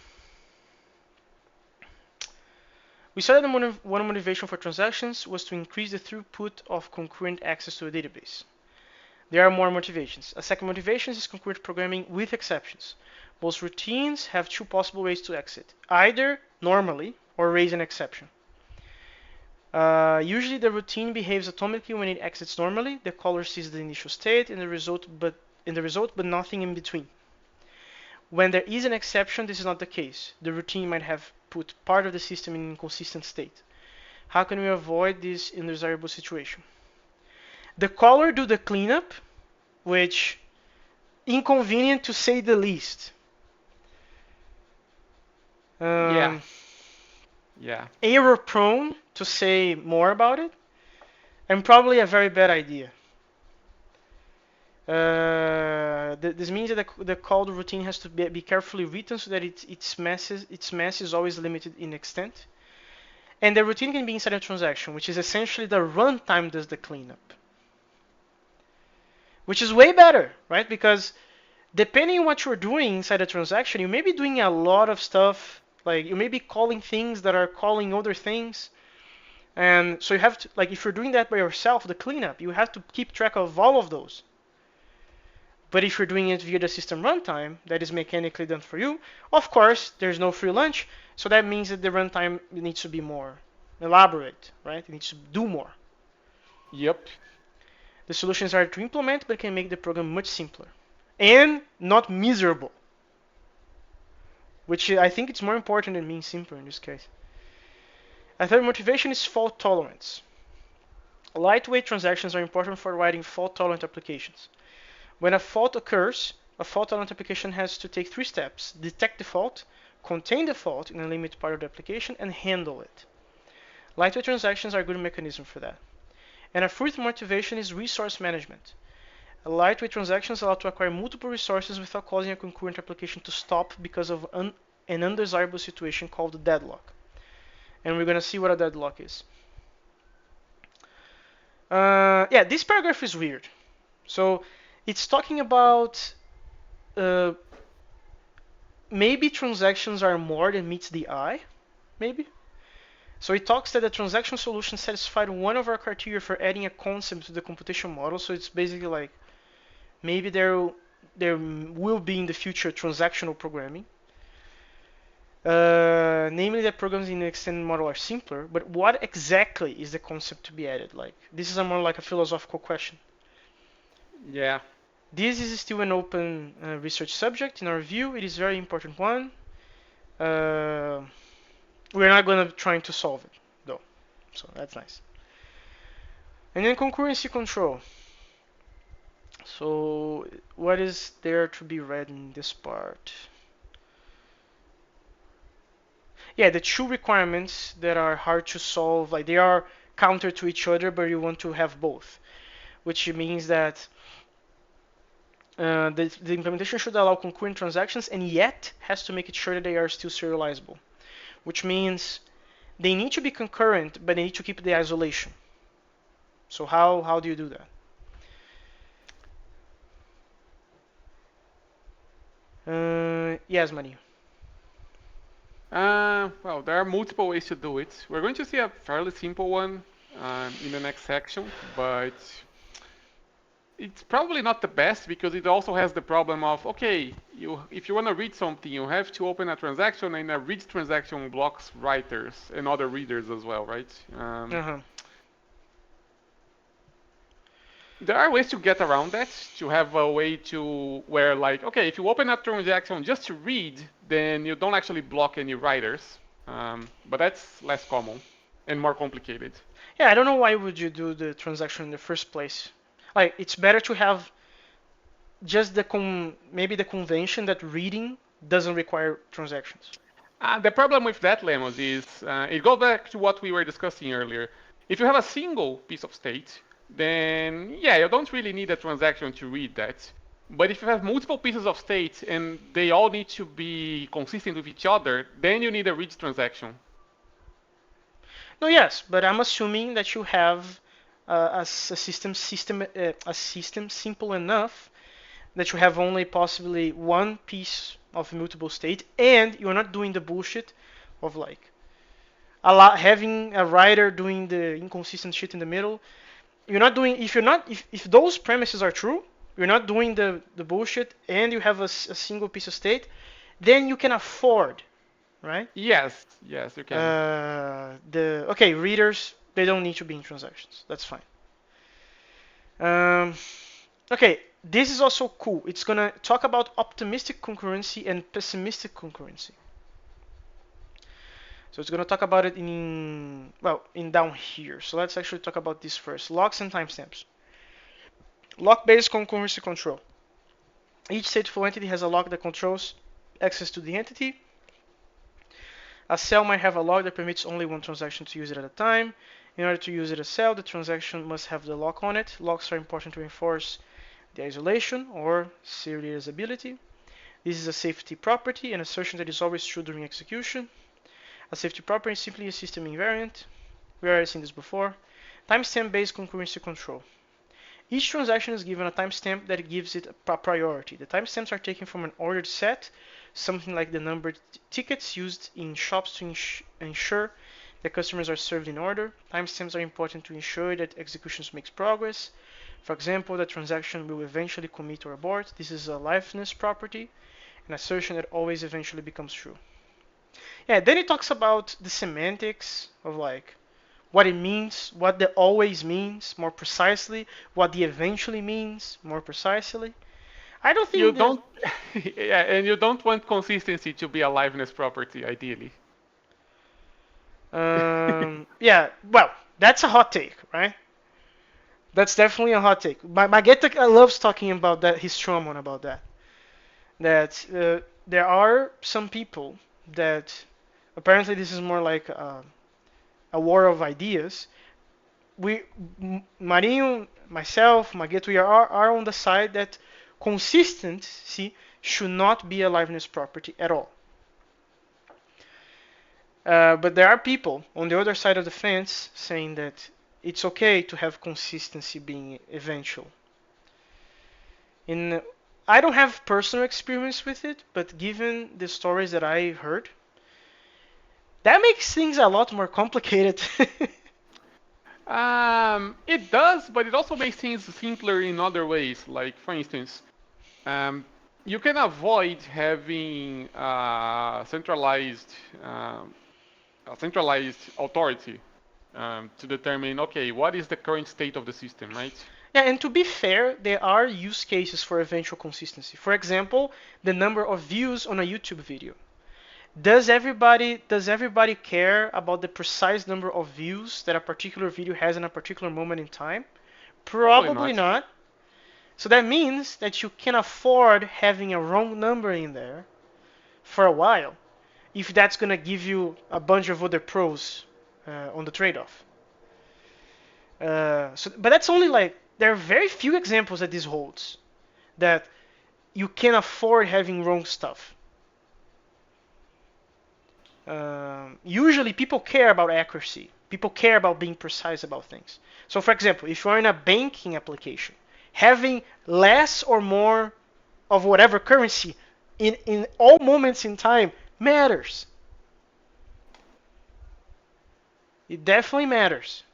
We saw that one motivation for transactions was to increase the throughput of concurrent access to a database. There are more motivations. A second motivation is concurrent programming with exceptions. Most routines have two possible ways to exit, either normally or raise an exception. Usually the routine behaves atomically when it exits normally. The caller sees the initial state and the result, but nothing in between. When there is an exception, this is not the case. The routine might have put part of the system in inconsistent state. How can we avoid this undesirable situation? The caller do the cleanup, which inconvenient to say the least. Yeah. Um, Yeah. Error prone to say more about it, and probably a very bad idea. This means that the called routine has to be carefully written so that its mass is always limited in extent. And the routine can be inside a transaction, which is essentially the runtime does the cleanup. Which is way better, right? Because depending on what you're doing inside a transaction, you may be doing a lot of stuff. Like you may be calling things that are calling other things. And so you have to, like, if you're doing that by yourself, the cleanup, you have to keep track of all of those. But if you're doing it via the system runtime, that is mechanically done for you, of course, there's no free lunch. So that means that the runtime needs to be more elaborate, right? It needs to do more. Yep. The solution is hard to implement, but can make the program much simpler and not miserable, which I think it's more important than being simpler in this case. A third motivation is fault tolerance. Lightweight transactions are important for writing fault-tolerant applications. When a fault occurs, a fault-tolerant application has to take three steps: detect the fault, contain the fault in a limited part of the application, and handle it. Lightweight transactions are a good mechanism for that. And a fourth motivation is resource management. Lightweight transactions allow to acquire multiple resources without causing a concurrent application to stop because of an undesirable situation called a deadlock. And we're going to see what a deadlock is. Yeah, this paragraph is weird. So it's talking about uh, maybe transactions are more than meets the eye, maybe. So it talks that the transaction solution satisfied one of our criteria for adding a concept to the computation model. So it's basically like maybe there will be in the future transactional programming. Namely that programs in the extended model are simpler, but what exactly is the concept to be added? Like this is a more like a philosophical question. Yeah. This is still an open research subject in our view. It is a very important one. Uh, we're not going to try to solve it though, so that's nice. And then concurrency control. So what is there to be read in this part? Yeah, the two requirements that are hard to solve, like they are counter to each other, but you want to have both, which means that the implementation should allow concurrent transactions and yet has to make it sure that they are still serializable, which means they need to be concurrent, but they need to keep the isolation. So how do you do that? Yes, Mani. Well, there are multiple ways to do it. We're going to see a fairly simple one in the next section, but it's probably not the best because it also has the problem of, okay, if you want to read something, you have to open a transaction, and a read transaction blocks writers and other readers as well, right? Uh-huh. There are ways to get around that, to have a way to where like, okay, if you open a transaction just to read, then you don't actually block any writers. But that's less common and more complicated. Yeah, I don't know why would you do the transaction in the first place. Like it's better to have just maybe the convention that reading doesn't require transactions. The problem with that, Lemos, is it goes back to what we were discussing earlier. If you have a single piece of state, then yeah, you don't really need a transaction to read that. But if you have multiple pieces of state and they all need to be consistent with each other, then you need a read transaction. No, yes, but I'm assuming that you have a system simple enough that you have only possibly one piece of immutable state, and you're not doing the bullshit of like having a writer doing the inconsistent shit in the middle. You're not doing if those premises are true, you're not doing the bullshit, and you have a single piece of state, then you can afford, right? Yes, yes, you can. The okay readers, they don't need to be in transactions. That's fine. Um, okay, this is also cool. It's gonna talk about optimistic concurrency and pessimistic concurrency. So it's gonna talk about it in down here. So let's actually talk about this first. Locks and timestamps. Lock-based concurrency control. Each stateful entity has a lock that controls access to the entity. A cell might have a lock that permits only one transaction to use it at a time. In order to use it as a cell, the transaction must have the lock on it. Locks are important to enforce the isolation or serializability. This is a safety property, an assertion that is always true during execution. A safety property is simply a system invariant. We already seen this before. Timestamp-based concurrency control. Each transaction is given a timestamp that gives it a priority. The timestamps are taken from an ordered set, something like the numbered tickets used in shops to ensure that customers are served in order. Timestamps are important to ensure that executions makes progress. For example, the transaction will eventually commit or abort. This is a liveness property, an assertion that always eventually becomes true. Yeah, then it talks about the semantics of like what it means, what the always means more precisely, what the eventually means more precisely. I don't You think that. don't, yeah, and you don't want consistency to be a liveness property, ideally. Yeah, well, that's a hot take, right? That's definitely a hot take. Mageta loves talking about that, his Stromon about that. That there are some people that apparently this is more like a war of ideas. Marinho, myself, Magueto, we are on the side that consistency should not be a liveness property at all. But there are people on the other side of the fence saying that it's okay to have consistency being eventual. In I don't have personal experience with it, but given the stories that I heard, that makes things a lot more complicated. It does, but it also makes things simpler in other ways. Like, for instance, um, you can avoid having a centralized authority to determine, okay, what is the current state of the system, right? Yeah, and to be fair, there are use cases for eventual consistency. For example, the number of views on a YouTube video. Does everybody care about the precise number of views that a particular video has in a particular moment in time? Probably Probably not. not. So that means that you can afford having a wrong number in there for a while if that's going to give you a bunch of other pros on the trade-off. But that's only like there are very few examples that this holds that you can afford having wrong stuff. Usually people care about accuracy. People care about being precise about things. So for example, if you're in a banking application, having less or more of whatever currency in all moments in time matters. It definitely matters.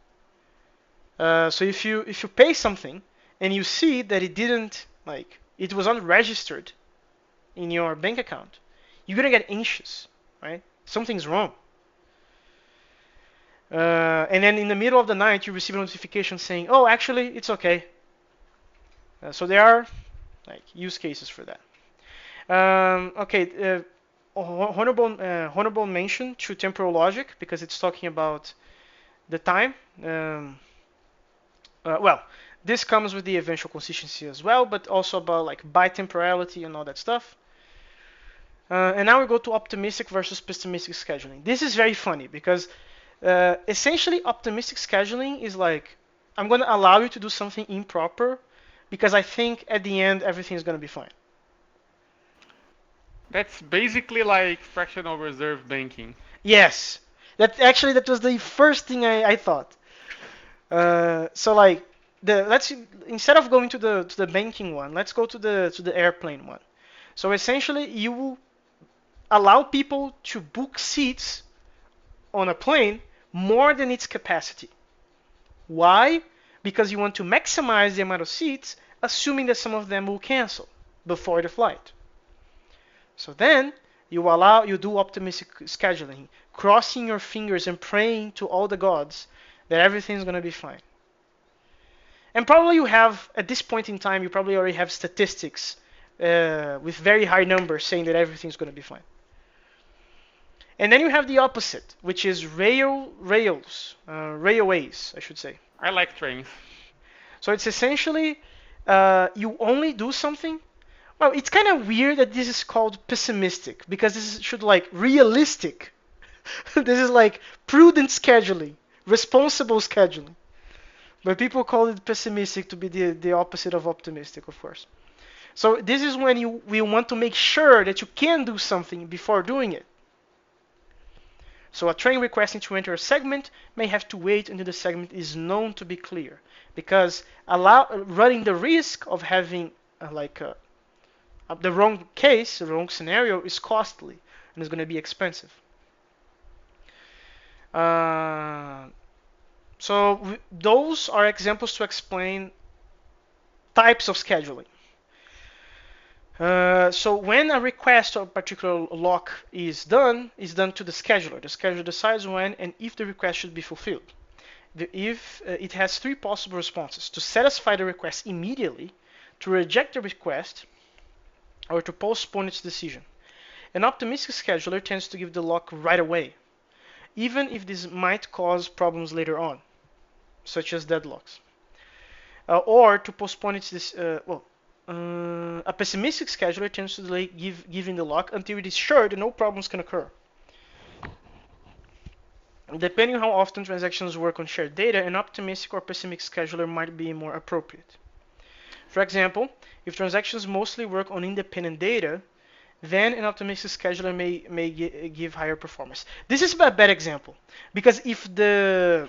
So if you pay something and you see that it didn't like it was unregistered in your bank account, you're gonna get anxious, right? Something's wrong. And then in the middle of the night, you receive a notification saying, "Oh, actually, it's okay." So there are like use cases for that. Okay, honorable mention to temporal logic because it's talking about the time. Well, this comes with the eventual consistency as well, but also about like bitemporality and all that stuff. And now we go to optimistic versus pessimistic scheduling. This is very funny because essentially optimistic scheduling is like I'm going to allow you to do something improper because I think at the end everything is going to be fine. That's basically like fractional reserve banking. Yes, that was the first thing I thought. So like let's instead of going to the banking one, let's go to the airplane one. So essentially, you allow people to book seats on a plane more than its capacity. Why? Because you want to maximize the amount of seats, assuming that some of them will cancel before the flight. So then you do optimistic scheduling, crossing your fingers and praying to all the gods that everything's going to be fine. And probably you have, at this point in time, you probably already have statistics with very high numbers saying that everything's going to be fine. And then you have the opposite, which is railways, I should say. I like trains. So it's essentially you only do something. Well, it's kind of weird that this is called pessimistic because this should like realistic. This is like prudent scheduling, responsible scheduling. But people call it pessimistic to be the opposite of optimistic, of course. So this is when you want to make sure that you can do something before doing it. So a train requesting to enter a segment may have to wait until the segment is known to be clear, because running the risk of having the wrong case, the wrong scenario, is costly and is going to be expensive. So those are examples to explain types of scheduling. So when a request or a particular lock is done to the scheduler. The scheduler decides when and if the request should be fulfilled. If it has three possible responses: to satisfy the request immediately, to reject the request, or to postpone its decision. An optimistic scheduler tends to give the lock right away, even if this might cause problems later on, such as deadlocks. Or to postpone its a pessimistic scheduler tends to delay giving the lock until it is sure that no problems can occur. Depending on how often transactions work on shared data, an optimistic or pessimistic scheduler might be more appropriate. For example, if transactions mostly work on independent data, then an optimistic scheduler may give higher performance. This is a bad example because if the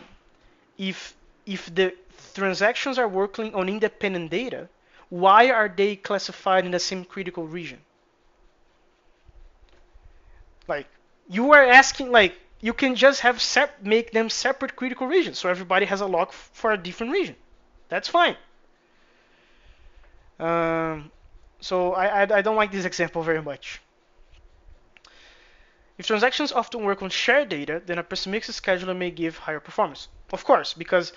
transactions are working on independent data, why are they classified in the same critical region? Like, you are asking, like, you can just have make them separate critical regions, so everybody has a lock for a different region. That's fine. So I don't like this example very much. If transactions often work on shared data, then a pessimistic scheduler may give higher performance. Of course, because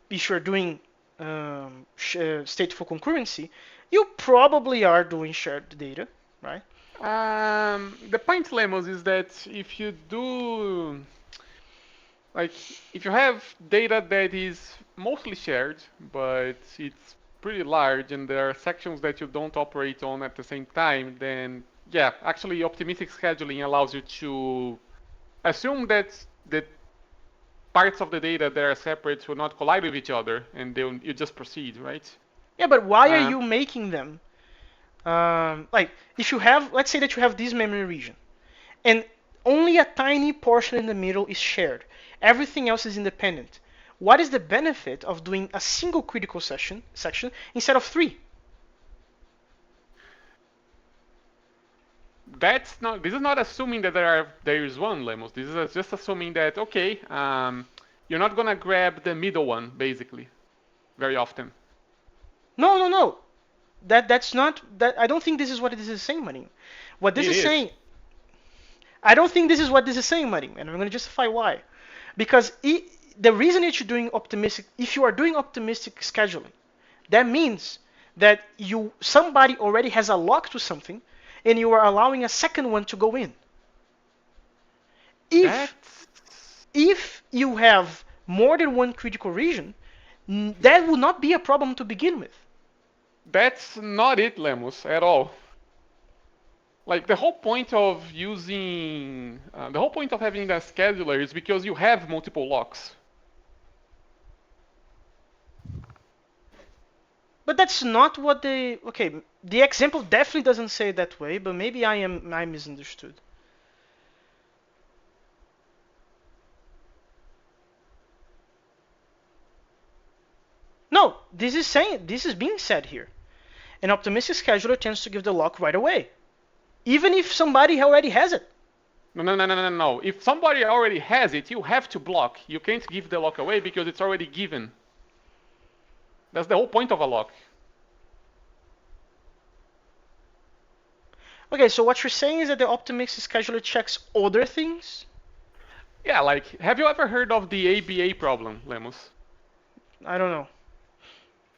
if you're doing stateful concurrency, you probably are doing shared data, right? The point, Lemos, is that if you do, like, if you have data that is mostly shared, but it's pretty large and there are sections that you don't operate on at the same time, then yeah, actually optimistic scheduling allows you to assume that the parts of the data that are separate will not collide with each other, and you just proceed, right? Yeah, but why are you making them? Like, if you have, let's say that you have this memory region, and only a tiny portion in the middle is shared. Everything else is independent. What is the benefit of doing a single critical section instead of three? This is not assuming that there is one, Lemos. This is just assuming that, okay, you're not gonna grab the middle one, basically, very often. No. That's not that. I don't think this is what this is saying, Marinho. What this is saying, I don't think this is what this is saying, Marinho, and I'm going to justify why. Because the reason that you're doing optimistic, if you are doing optimistic scheduling, that means that somebody already has a lock to something, and you are allowing a second one to go in. If you have more than one critical region, that will not be a problem to begin with. That's not it, Lemos, at all. Like, the whole point of having a scheduler is because you have multiple locks. But that's not what the example definitely doesn't say it that way, but maybe I misunderstood. No, this is being said here. An optimistic scheduler tends to give the lock right away, even if somebody already has it. No, no, no, no, no, no. If somebody already has it, you have to block. You can't give the lock away because it's already given. That's the whole point of a lock. Okay, so what you're saying is that the Optimix scheduler checks other things? Yeah, like, have you ever heard of the ABA problem, Lemus? I don't know.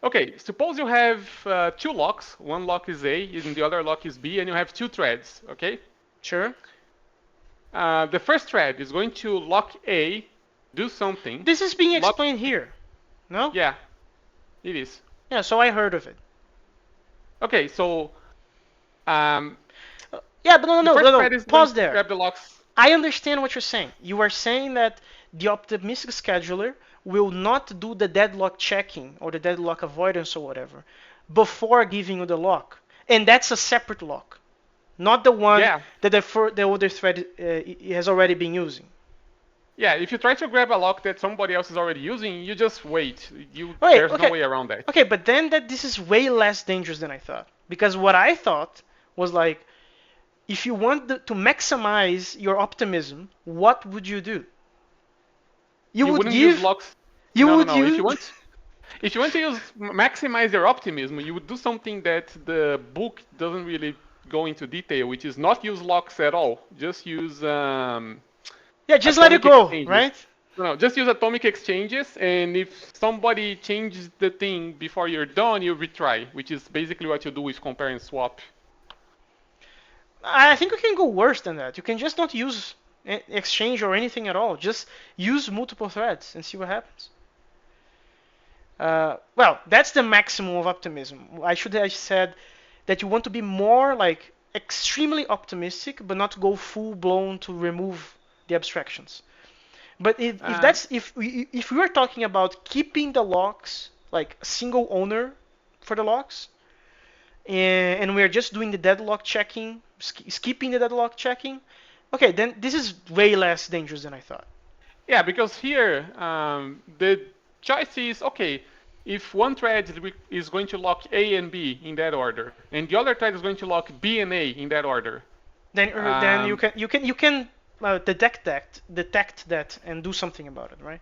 Okay, suppose you have two locks. One lock is A and the other lock is B, and you have two threads, okay? Sure. The first thread is going to lock A, do something. This is being Lock, explained here. No? yeah, it is. Yeah, so I heard of it. Okay, so um, Yeah, but no, the no, no, first no, no. thread is going Pause to there. grab the locks. I understand what you're saying. You are saying that the optimistic scheduler will not do the deadlock checking or the deadlock avoidance or whatever before giving you the lock. And that's a separate lock, not the one Yeah, that the other thread has already been using. yeah. If you try to grab a lock that somebody else is already using, you just wait. Wait, There's no okay. way around that. Okay, but then this is way less dangerous than I thought. Because what I thought was like, if you want to maximize your optimism, what would you do? You You would wouldn't use give, locks. you No, no, would no. use. If you want to use maximize your optimism, you would do something that the book doesn't really go into detail, which is not use locks at all. Just use Yeah, just let it atomic go, exchanges. right? No, just use atomic exchanges, and if somebody changes the thing before you're done, you retry, which is basically what you do with compare and swap. I think you can go worse than that. You can just not use exchange or anything at all. Just use multiple threads and see what happens. Well, that's the maximum of optimism. I should have said that you want to be more like extremely optimistic, but not go full blown to remove the abstractions. But if Uh, that's if we are talking about keeping the locks like a single owner for the locks, and we're just doing the deadlock checking, skipping the deadlock checking, okay, then this is way less dangerous than I thought. yeah, because here the choice is okay. If one thread is going to lock A and B in that order, and the other thread is going to lock B and A in that order, Then you um, can detect that and do something about it, right?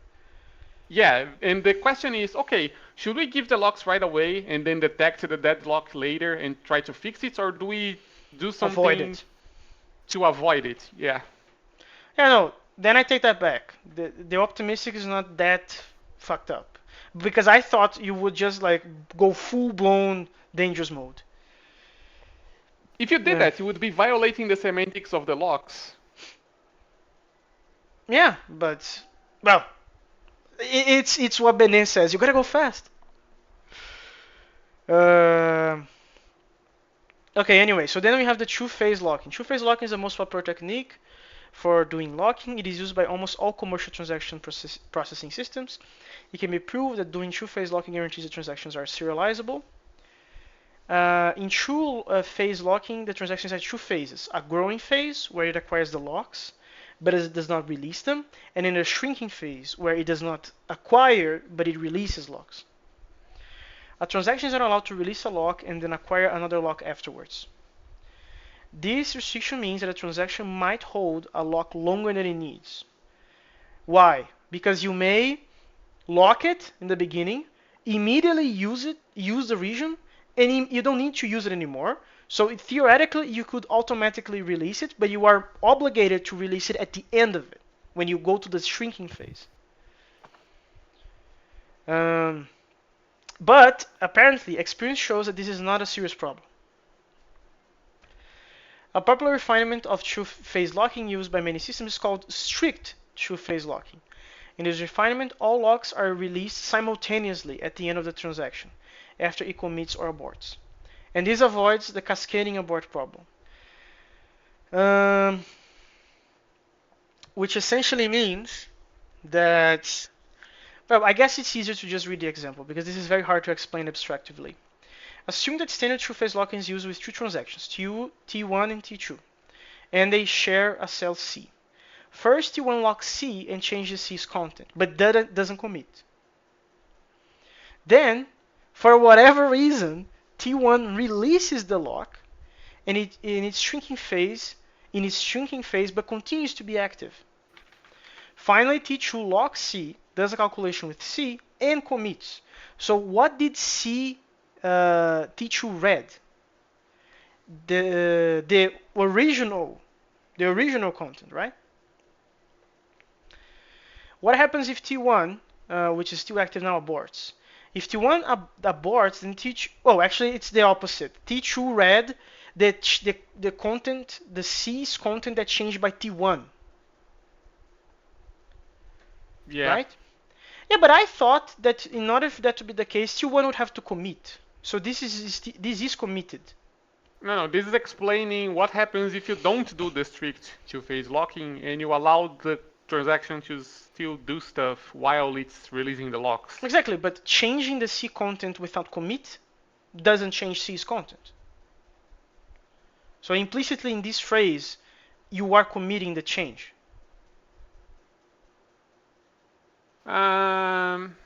yeah, and the question is, okay, should we give the locks right away and then detect the deadlock later and try to fix it, or do we do Avoid something it. to avoid it? Yeah. Yeah, no. Then I take that back. The optimistic is not that fucked up because I thought you would just like go full blown dangerous mode. If you did Yeah. that, you would be violating the semantics of the locks. Yeah, but well, it's what Benin says. You gotta go fast. Uh, okay. Anyway, so then we have the two-phase locking. Two-phase locking is the most popular technique for doing locking. It is used by almost all commercial transaction processing systems. It can be proved that doing two-phase locking guarantees the transactions are serializable. In two-phase locking, the transactions have two phases: a growing phase, where it acquires the locks, but it does not release them, and in a shrinking phase, where it does not acquire, but it releases locks. A transaction is not allowed to release a lock and then acquire another lock afterwards. This restriction means that a transaction might hold a lock longer than it needs. Why? Because you may lock it in the beginning, immediately use the region, and you don't need to use it anymore. So theoretically, you could automatically release it, but you are obligated to release it at the end of it when you go to the shrinking phase. Um, but apparently, experience shows that this is not a serious problem. A popular refinement of two-phase locking used by many systems is called strict two-phase locking. In this refinement, all locks are released simultaneously at the end of the transaction, after it commits or aborts. And this avoids the cascading abort problem. Um, which essentially means that, well, I guess it's easier to just read the example because this is very hard to explain abstractively. Assume that standard two-phase locking is used with two transactions, T1 and T2, and they share a cell C. First, you unlock C and changes C's content, but doesn't commit. Then, for whatever reason, T1 releases the lock, and in its shrinking phase, in its shrinking phase but continues to be active. Finally, T2 locks C, does a calculation with C, and commits. So what did T2 read? The original content, right? What happens if T1, which is still active now, aborts? If T1 aborts, then T2, oh, actually it's the opposite. T2 read the content, the C's content that changed by T1, Yeah. right? Yeah, but I thought that in order for that to be the case, T1 would have to commit. So this is committed. No, this is explaining what happens if you don't do the strict two-phase locking and you allow the transaction to still do stuff while it's releasing the locks. Exactly, but changing the C content without commit doesn't change C's content. So implicitly in this phrase, you are committing the change. Um,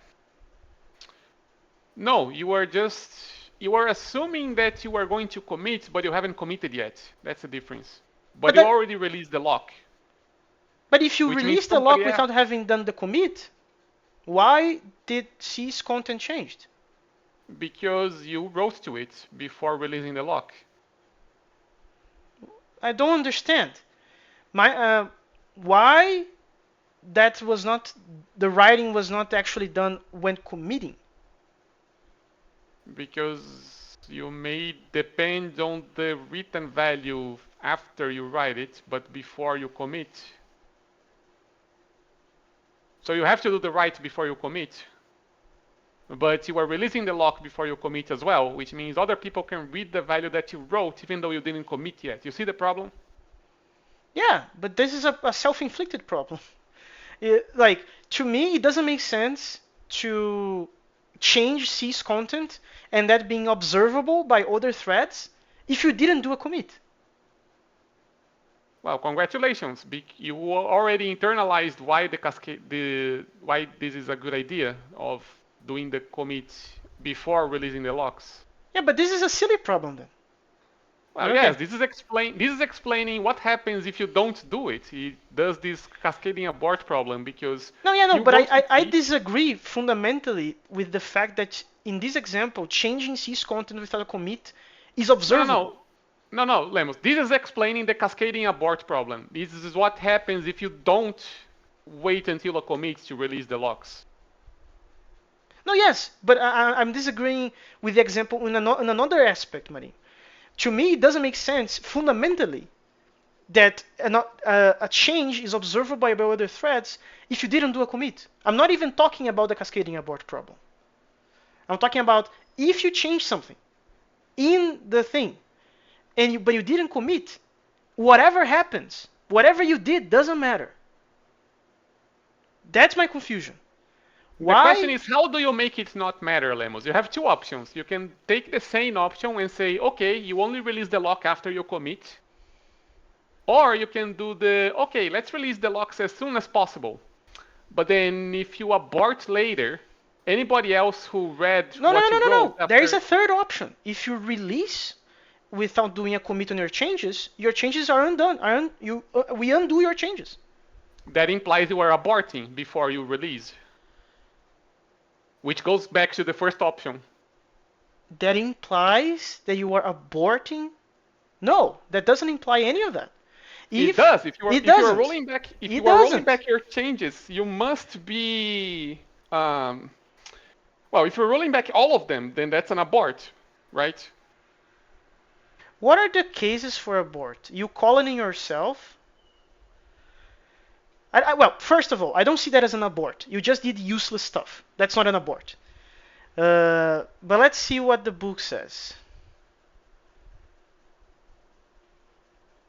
no, you are assuming that you are going to commit, but you haven't committed yet. That's the difference. But But you that, already released the lock, but if you which means release the lock somebody else. without having done the commit, why did C's content changed? Because you wrote to it before releasing the lock. I don't understand. Why that was not the writing was not actually done when committing. Because you may depend on the written value after you write it, but before you commit. So you have to do the write before you commit. But you are releasing the lock before you commit as well, which means other people can read the value that you wrote even though you didn't commit yet. You see the problem? Yeah, but this is a self-inflicted problem. Like, to me, it doesn't make sense to change C's content and that being observable by other threads if you didn't do a commit. Well, congratulations. You already internalized why why this is a good idea of doing the commit before releasing the locks. Yeah, but this is a silly problem then. Well, Okay. yes, this is explaining what happens if you don't do it. It does this cascading abort problem because No, yeah, no, you but wrote to I C. disagree fundamentally with the fact that in this example, changing C's content without a commit is No, no, observable. no. No, Lemos. This is explaining the cascading abort problem. This is what happens if you don't wait until a commit to release the locks. No, yes, but I'm disagreeing with the example in another aspect, Marie. To me, it doesn't make sense fundamentally that a change is observable by other threads if you didn't do a commit. I'm not even talking about the cascading abort problem. I'm talking about if you change something in the thing but you didn't commit, whatever happens, whatever you did doesn't matter. That's my confusion. The question Why? is, how do you make it not matter, Lemos? You have two options. You can take the same option and say, okay, you only release the lock after you commit. Or you can do okay, let's release the locks as soon as possible. But then if you abort later, anybody else who read No, no, what no, you no, no, wrote no. There is after, a third option. If you release without doing a commit on your changes are undone. We undo your changes. that implies you are aborting before you release. Which goes back to the first option. That implies that you are aborting. No, that doesn't imply any of that. It If does. it If you are doesn't, rolling back it doesn't. your changes, you must be well, if you're rolling back all of them, then that's an abort, right? What are the cases for abort? You calling yourself? Well, first of all, I don't see that as an abort. You just did useless stuff. That's not an abort. But let's see what the book says.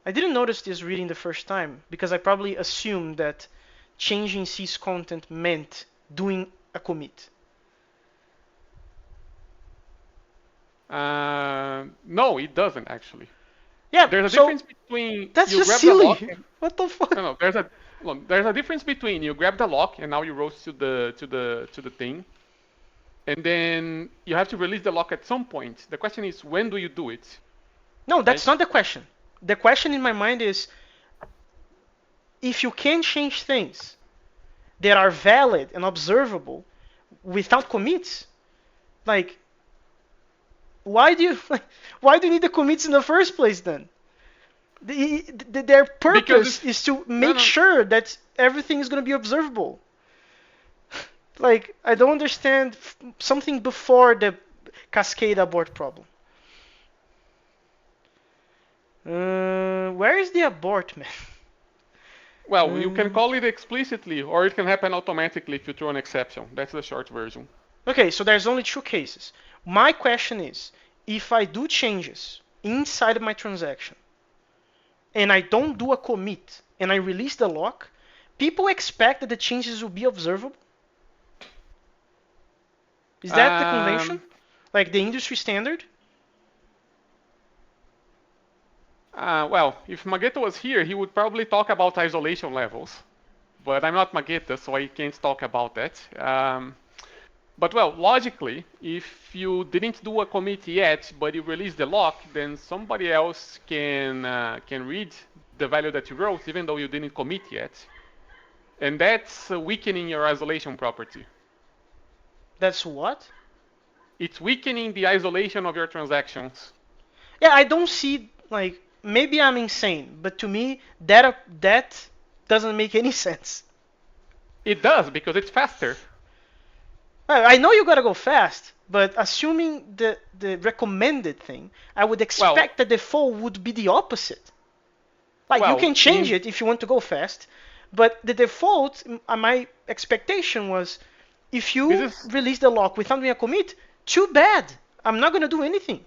I didn't notice this reading the first time because I probably assumed that changing C's content meant doing a commit. No, it doesn't actually. Yeah, There's a so difference between that's you just grab the lock silly. and What the fuck? no, there's a difference between you grab the lock and now you roast to the thing, and then you have to release the lock at some point. The question is when do you do it, No, that's right? not the question. The question in my mind is if you can change things that are valid and observable without commits, like why do you why do you need the commits in the first place then? Their Because purpose it's is to no, make no. sure that everything is going to be observable. Like I don't understand something before the cascade abort problem. Where is the abort, man? Well, you can Um, call it explicitly, or it can happen automatically if you throw an exception. That's the short version. okay, so there's only two cases. My question is, if I do changes inside of my transaction and I don't do a commit and I release the lock, people expect that the changes will be observable. Is that the convention? Um, Like the industry standard? well, if Magetta was here, he would probably talk about isolation levels. But I'm not Magetta, so I can't talk about that. But well, logically, if you didn't do a commit yet, but you release the lock, then somebody else can read the value that you wrote, even though you didn't commit yet, and that's weakening your isolation property. That's what? It's weakening the isolation of your transactions. Yeah, I don't see like maybe I'm insane, but to me that doesn't make any sense. It does because it's faster. I know you gotta go fast, but assuming the recommended thing, I would Well, expect the default would be the opposite. Like you well, can change in it if you want to go fast, but the default, my expectation was, if this you is release the lock without doing a commit, too bad. I'm not gonna do anything.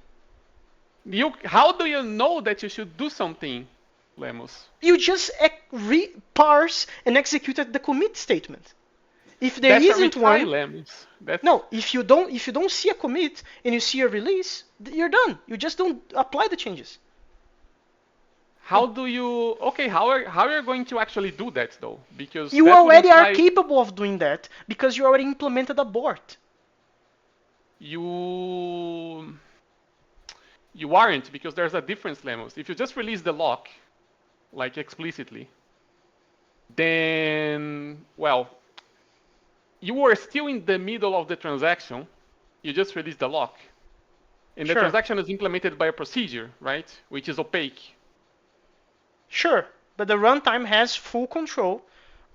you. How do you know that you should do something, Lemus? You just parse and execute the commit statement. If there That's a isn't retry, one, Lemus. That's no. If you don't see a commit and you see a release, you're done. You just don't apply the changes. how do you? Okay, how are you going to actually do that though? Because You that would already are imply capable of doing that because you already implemented abort. you you aren't because there's a difference, Lemus. If you just release the lock like explicitly, then well, you are still in the middle of the transaction. You just release the lock. And the Sure, transaction is implemented by a procedure, right? Which is opaque. sure. But the runtime has full control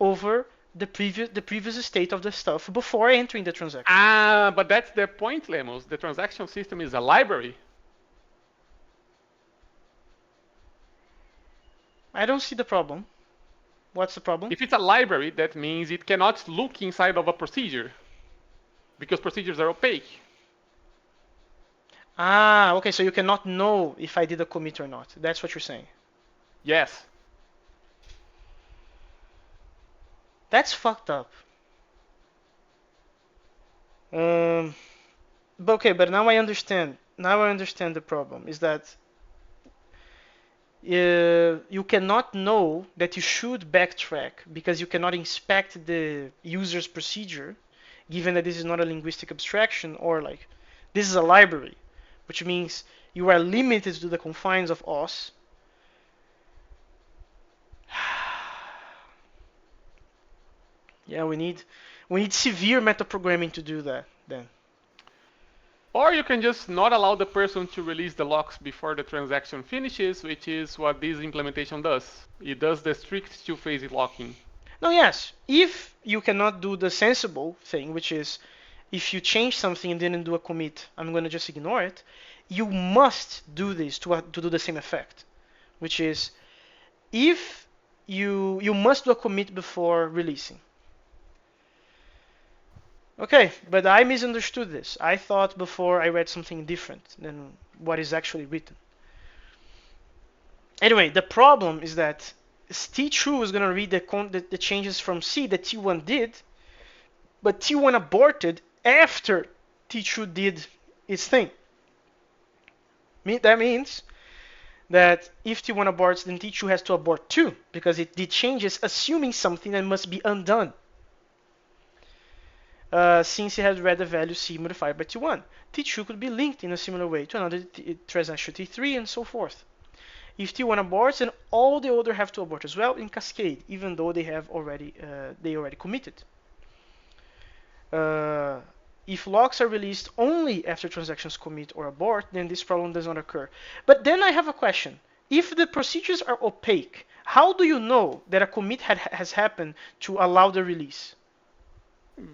over the previous state of the stuff before entering the transaction. Ah, but that's the point, Lemos. The transaction system is a library. I don't see the problem. What's the problem? If it's a library, that means it cannot look inside of a procedure because procedures are opaque. Ah, okay. So you cannot know if I did a commit or not. That's what you're saying. Yes. That's fucked up. Um, but okay, but now I understand. Now I understand the problem. Is that you cannot know that you should backtrack because you cannot inspect the user's procedure, given that this is not a linguistic abstraction or like this is a library, which means you are limited to the confines of OS. Yeah, we need severe metaprogramming to do that then. Or you can just not allow the person to release the locks before the transaction finishes, which is what this implementation does. It does the strict two-phase locking. No, yes, if you cannot do the sensible thing, which is if you change something and didn't do a commit, I'm going to just ignore it. You must do this to do the same effect, which is if you must do a commit before releasing. Okay, but I misunderstood this. I thought before I read something different than what is actually written. Anyway, the problem is that T2 is going to read the changes from C that T1 did, but T1 aborted after T2 did its thing. That means that if T1 aborts, then T2 has to abort too, because it did changes assuming something that must be undone. Since it has read the value C modified by T1. T2 could be linked in a similar way to another transaction T3 and so forth. If T1 aborts, then all the other have to abort as well in cascade, even though they already committed. Uh, if locks are released only after transactions commit or abort, then this problem does not occur. But then I have a question. If the procedures are opaque, how do you know that a commit has happened to allow the release?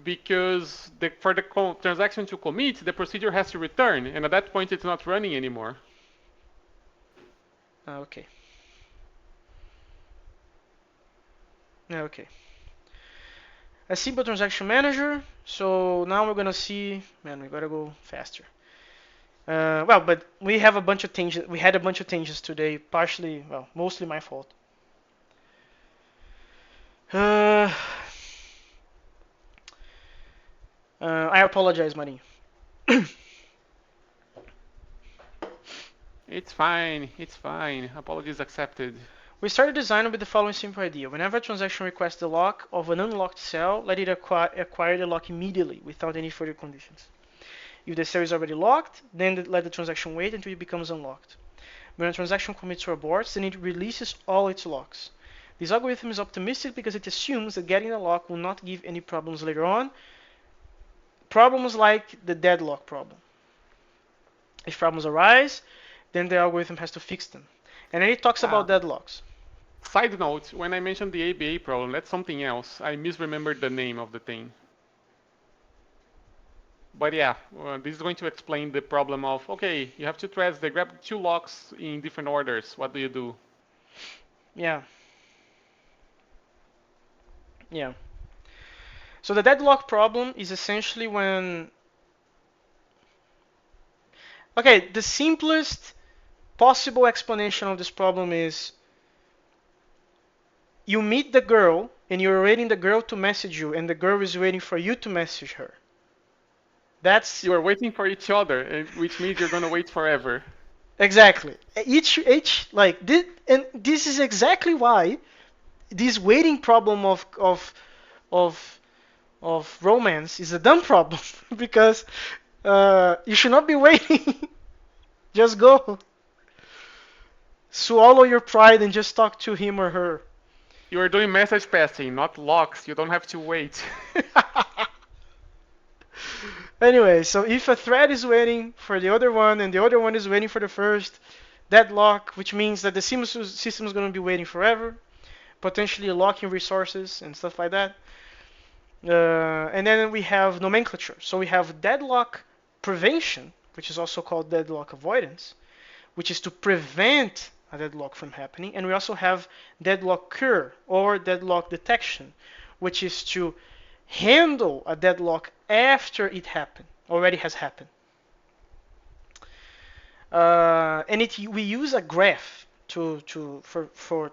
Because for the transaction to commit, the procedure has to return, and at that point it's not running anymore. Okay. Okay. A simple transaction manager. So now we're gonna see. Man, we gotta go faster. Well, but we have a bunch of changes. We had a bunch of changes today. Partially, well, mostly my fault. Uh, I apologize, Marinho. It's fine, it's fine. Apologies accepted. We started design with the following simple idea. Whenever a transaction requests the lock of an unlocked cell, let it acquire the lock immediately without any further conditions. If the cell is already locked, then let the transaction wait until it becomes unlocked. When a transaction commits or aborts, then it releases all its locks. This algorithm is optimistic because it assumes that getting the lock will not give any problems later on. Problems like the deadlock problem. If problems arise, then the algorithm has to fix them. And then it talks about Um, deadlocks. Side note, when I mentioned the ABA problem, that's something else. I misremembered the name of the thing. But yeah, this is going to explain the problem of, okay, you have two threads, they grab two locks in different orders. What do you do? Yeah, yeah. So the deadlock problem is essentially when, okay, the simplest possible explanation of this problem is you meet the girl and you're waiting the girl to message you and the girl is waiting for you to message her. That's You are waiting for each other, which means you're gonna wait forever. exactly. Each like this, and this is exactly why this waiting problem of of romance is a dumb problem because you should not be waiting. Just go. Swallow your pride and just talk to him or her. You are doing message passing, not locks. You don't have to wait. Anyway, so if a thread is waiting for the other one and the other one is waiting for the first, deadlock, which means that the system is going to be waiting forever, potentially locking resources and stuff like that. And then we have nomenclature. So we have deadlock prevention, which is also called deadlock avoidance, which is to prevent a deadlock from happening. And we also have deadlock cure or deadlock detection, which is to handle a deadlock after it already has happened. And we use a graph to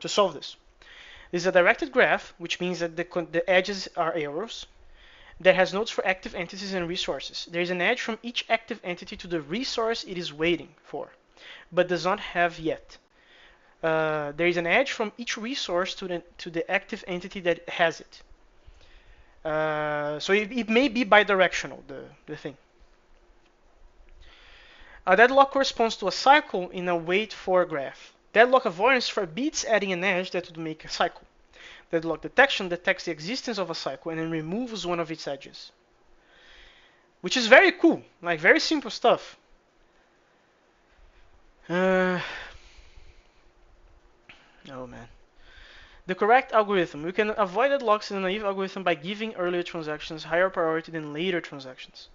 solve this. This is a directed graph, which means that the edges are arrows that has nodes for active entities and resources. There is an edge from each active entity to the resource it is waiting for, but does not have yet. There is an edge from each resource to the active entity that has it. So it may be bidirectional, the thing. A deadlock corresponds to a cycle in a wait for graph. Deadlock avoidance forbids adding an edge that would make a cycle. Deadlock detection detects the existence of a cycle and then removes one of its edges. Which is very cool, like very simple stuff. Oh man. The correct algorithm. We can avoid deadlocks in a naive algorithm by giving earlier transactions higher priority than later transactions.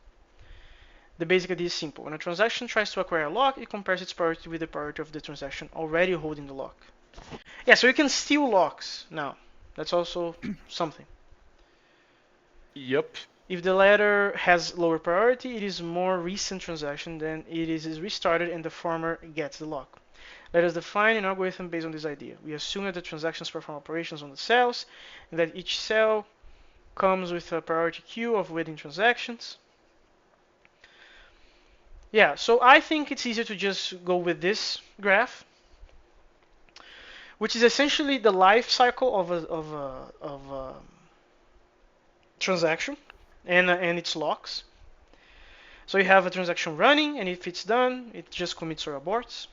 The basic idea is simple. When a transaction tries to acquire a lock, it compares its priority with the priority of the transaction already holding the lock. Yeah, so you can steal locks now. That's also something. Yep. If the latter has lower priority, it is a more recent transaction, then it is restarted and the former gets the lock. Let us define an algorithm based on this idea. We assume that the transactions perform operations on the cells and that each cell comes with a priority queue of waiting transactions. Yeah, so I think it's easier to just go with this graph, which is essentially the life cycle of a transaction and its locks. So you have a transaction running, and if it's done, it just commits or aborts.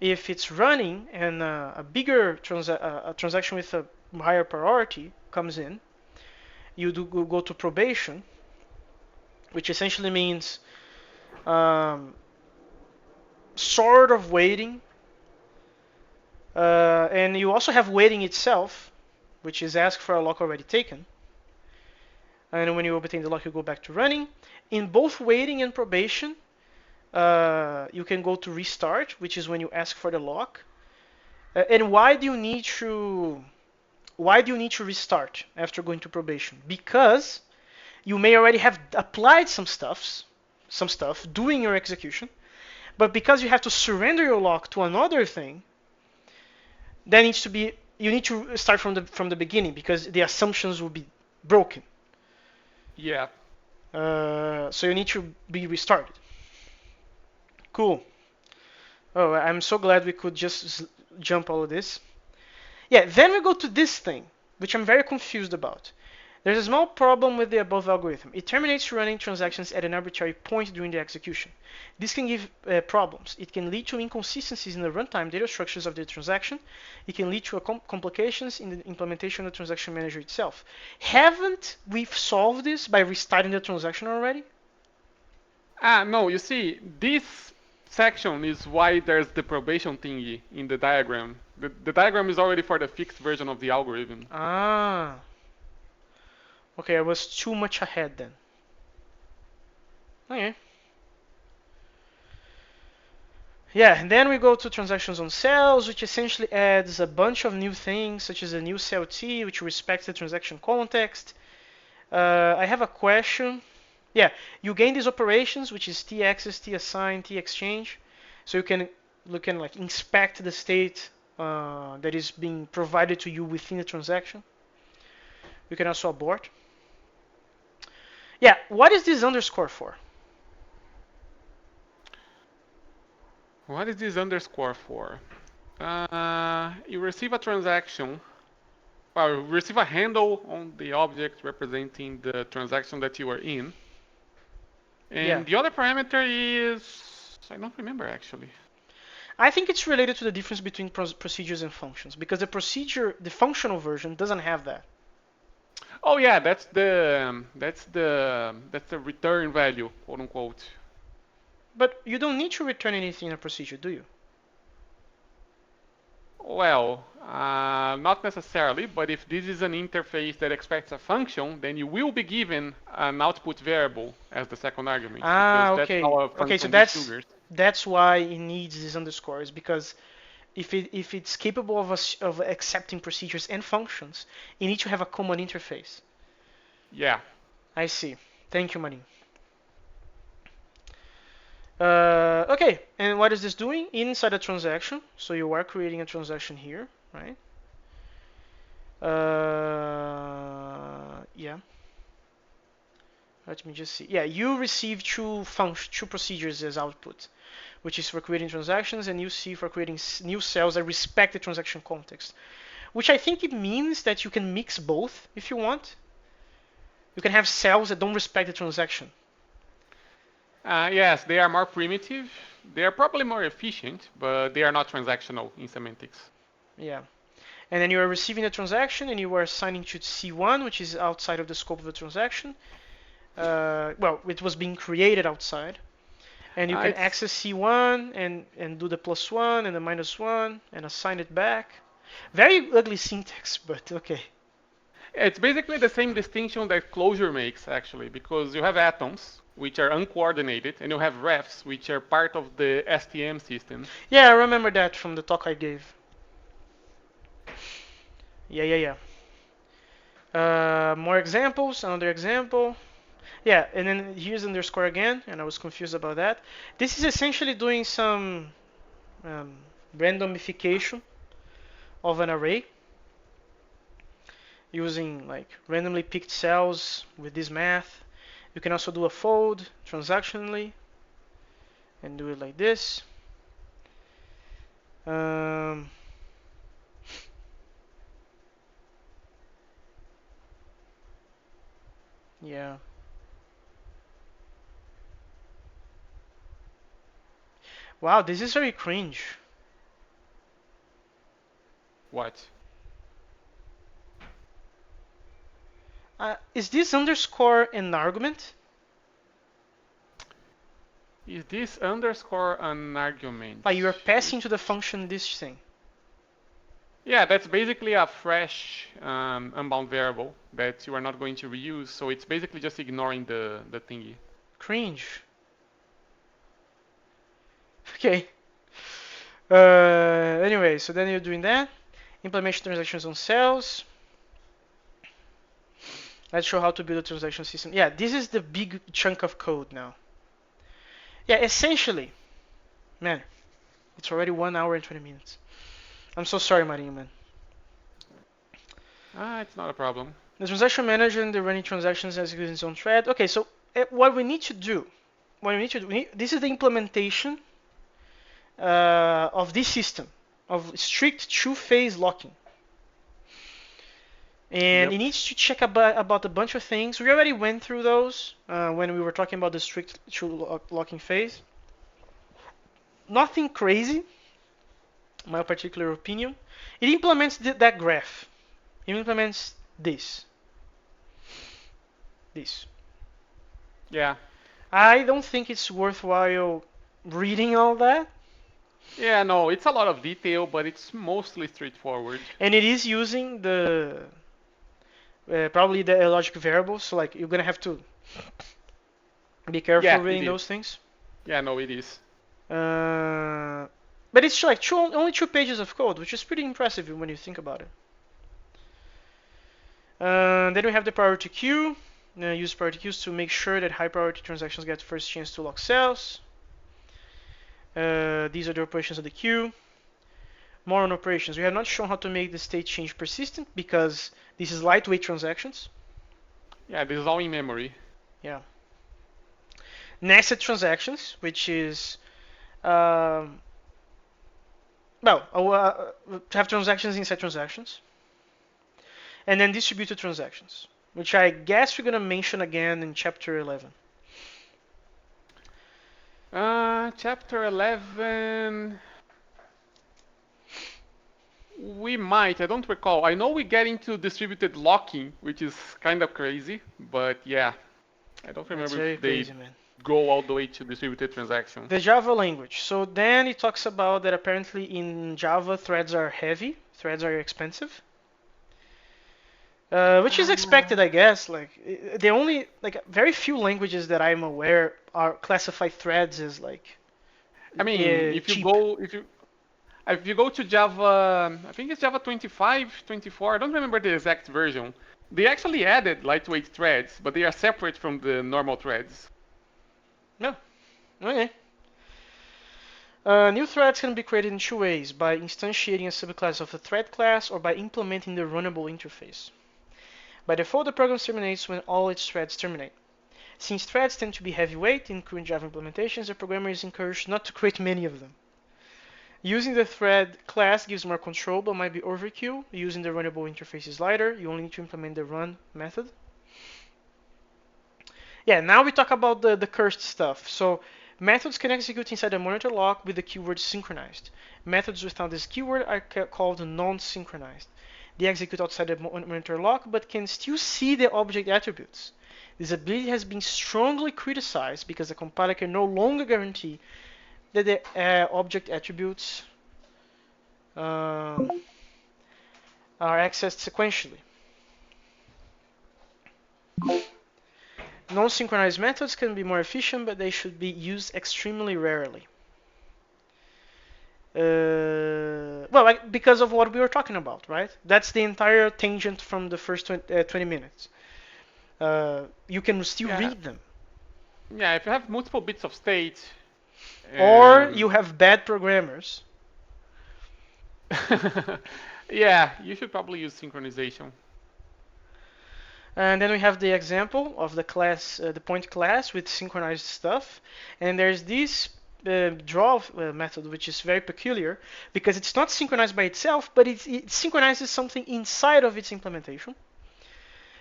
if it's running and a bigger a transaction with a higher priority comes in, you do go to probation, which essentially means um, sort of waiting. And you also have waiting itself, which is ask for a lock already taken. And when you obtain the lock, you go back to running. In both waiting and probation, you can go to restart, which is when you ask for the lock. And why do you need to restart after going to probation? Because you may already have applied some stuff during your execution, but because you have to surrender your lock to another thing, that needs to be you need to start from the beginning because the assumptions will be broken. Yeah. So you need to be restarted. Cool. Oh, I'm so glad we could just jump all of this. Yeah, then we go to this thing, which I'm very confused about. There's a small problem with the above algorithm. It terminates running transactions at an arbitrary point during the execution. This can give problems. It can lead to inconsistencies in the runtime data structures of the transaction. It can lead to complications in the implementation of the transaction manager itself. Haven't we solved this by restarting the transaction already? No, you see, this section is why there's the probation thingy in the diagram. The diagram is already for the fixed version of the algorithm. Ah. Okay, I was too much ahead then. Okay. Yeah, and then we go to transactions on cells, which essentially adds a bunch of new things, such as a new cell T, which respects the transaction context. I have a question. Yeah, you gain these operations, which is T access, T assign, T exchange. So you can like inspect the state that is being provided to you within the transaction. You can also abort. Yeah, what is this underscore for? What is this underscore for? You receive a transaction, well, you receive a handle on the object representing the transaction that you are in. Yeah, And the other parameter is, I don't remember actually. I think it's related to the difference between procedures and functions because the functional version doesn't have that. Oh yeah, that's the return value, quote unquote. But you don't need to return anything in a procedure, do you? Well, not necessarily, but if this is an interface that expects a function, then you will be given an output variable as the second argument, because Ah, that's okay. how a Okay, so function is triggered. that's why it needs these underscores because if it's capable of accepting procedures and functions, you need to have a common interface. Yeah. I see. Thank you, Marin. Okay, and what is this doing inside a transaction? So you are creating a transaction here, right? Yeah. Let me just see. Yeah, you receive two procedures as output, which is for creating transactions, and you see for creating new cells that respect the transaction context. Which I think it means that you can mix both if you want. You can have cells that don't respect the transaction. Yes, they are more primitive. They are probably more efficient, but they are not transactional in semantics. Yeah. And then you are receiving the transaction and you are assigning to C1, which is outside of the scope of the transaction. Well, it was being created outside. And you can It's access C1 and do the +1 and the -1 and assign it back. Very ugly syntax, but okay. it's basically the same distinction that closure makes actually, because you have atoms which are uncoordinated, and you have refs which are part of the STM system. Yeah, I remember that from the talk I gave. Yeah, yeah, yeah. More examples, another example. Yeah, and then here's underscore again, and I was confused about that. This is essentially doing some um, randomification of an array using like randomly picked cells with this math. You can also do a fold transactionally and do it like this. Um, yeah. Wow, this is very cringe. What? Is this underscore an argument? Is this underscore an argument? Like you're passing to the Which... function this thing. Yeah, that's basically a fresh unbound variable that you are not going to reuse. So it's basically just ignoring the thingy. Cringe. Okay. Anyway, so then you're doing that. Implementation transactions on cells. Let's show how to build a transaction system. Yeah, this is the big chunk of code now. Yeah, essentially, man, it's already 1 hour and 20 minutes. I'm so sorry, Marinho, man. It's not a problem. The transaction manager and the running transactions executes its own thread. Okay, so what we need to do, this is the implementation of this system of strict two-phase locking. And Yep. it needs to check about a bunch of things. We already went through those when we were talking about the strict locking phase. Nothing crazy, my particular opinion. It implements that graph. It implements this. This. Yeah. I don't think it's worthwhile reading all that. Yeah, no, it's a lot of detail, but it's mostly straightforward. And it is using the probably the logic variables. So like you're gonna have to be careful Yeah, it reading is. those things. Yeah, no, it is. But it's like only 2 pages of code, which is pretty impressive when you think about it. Then we have the priority queue. Use priority queues to make sure that high priority transactions get first chance to lock cells. These are the operations of the queue. More on operations. We have not shown how to make the state change persistent because this is lightweight transactions. Yeah, this is all in memory. Yeah. Nested transactions, which is to have transactions inside transactions. And then distributed transactions, which I guess we're going to mention again in chapter 11. Chapter 11. We might, I don't recall. I know we get into distributed locking, which is kind of crazy, but yeah, I don't That's remember very if they crazy, man. go all the way to distributed transaction. The Java language. So then it talks about that apparently in Java threads are heavy, threads are expensive. Which is expected, I guess. Like the only very few languages that I'm aware are classify threads as like I mean, cheap. if you go to Java, I think it's Java 25, 24, I don't remember the exact version. They actually added lightweight threads, but they are separate from the normal threads. No, okay. New threads can be created in 2 ways: by instantiating a subclass of a thread class or by implementing the runnable interface. By default, the program terminates when all its threads terminate. Since threads tend to be heavyweight in current Java implementations, the programmer is encouraged not to create many of them. Using the thread class gives more control, but might be overkill. Using the runnable interface is lighter. You only need to implement the run method. Yeah, now we talk about the cursed stuff. So methods can execute inside the monitor lock with the keyword synchronized. Methods without this keyword are called non-synchronized. They execute outside the monitor lock, but can still see the object attributes. This ability has been strongly criticized because the compiler can no longer guarantee that the object attributes are accessed sequentially. Non-synchronized methods can be more efficient, but they should be used extremely rarely. Because of what we were talking about, right? That's the entire tangent from the first 20 minutes. You can still Yeah, read them. yeah. If you have multiple bits of state, Or and you have bad programmers. yeah, you should probably use synchronization. And then we have the example of the class, the point class with synchronized stuff. And there's this draw method, which is very peculiar because it's not synchronized by itself, but it synchronizes something inside of its implementation.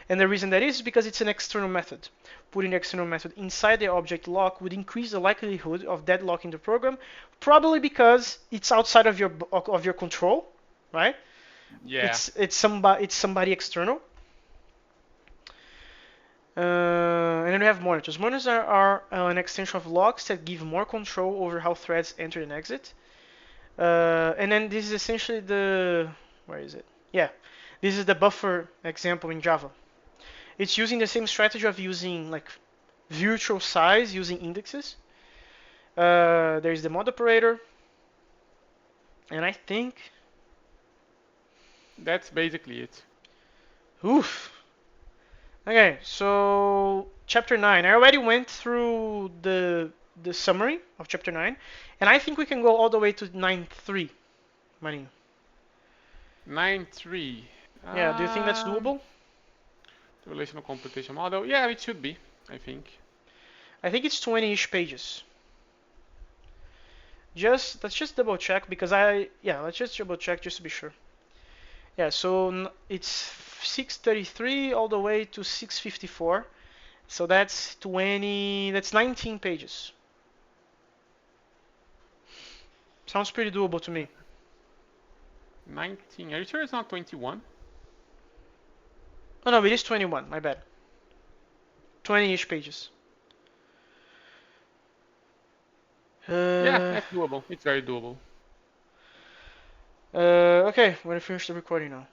And the reason that is because it's an external method. Putting the external method inside the object lock would increase the likelihood of deadlocking the program, probably because it's outside of your control, right? Yeah, It's somebody external. And then we have monitors. Monitors are an extension of logs that give more control over how threads enter and exit. And then this is essentially the, where is it? Yeah, this is the buffer example in Java. It's using the same strategy of using like virtual size using indexes. There's the mod operator, and I think, that's basically it. oof. Okay, so chapter 9. I already went through the summary of chapter 9, and I think we can go all the way to 9.3, Marinho. 9.3. Yeah, do you think that's doable? Relational computation model. Yeah, it should be, I think. I think it's 20-ish pages. Let's just double check because let's just double check just to be sure. Yeah, so it's 633 all the way to 654. So that's 19 pages. Sounds pretty doable to me. 19. Are you sure it's not 21? Oh no, it is 21. My bad. 20-ish pages. Yeah, Uh, that's doable. It's very doable. okay, I'm gonna finish the recording now.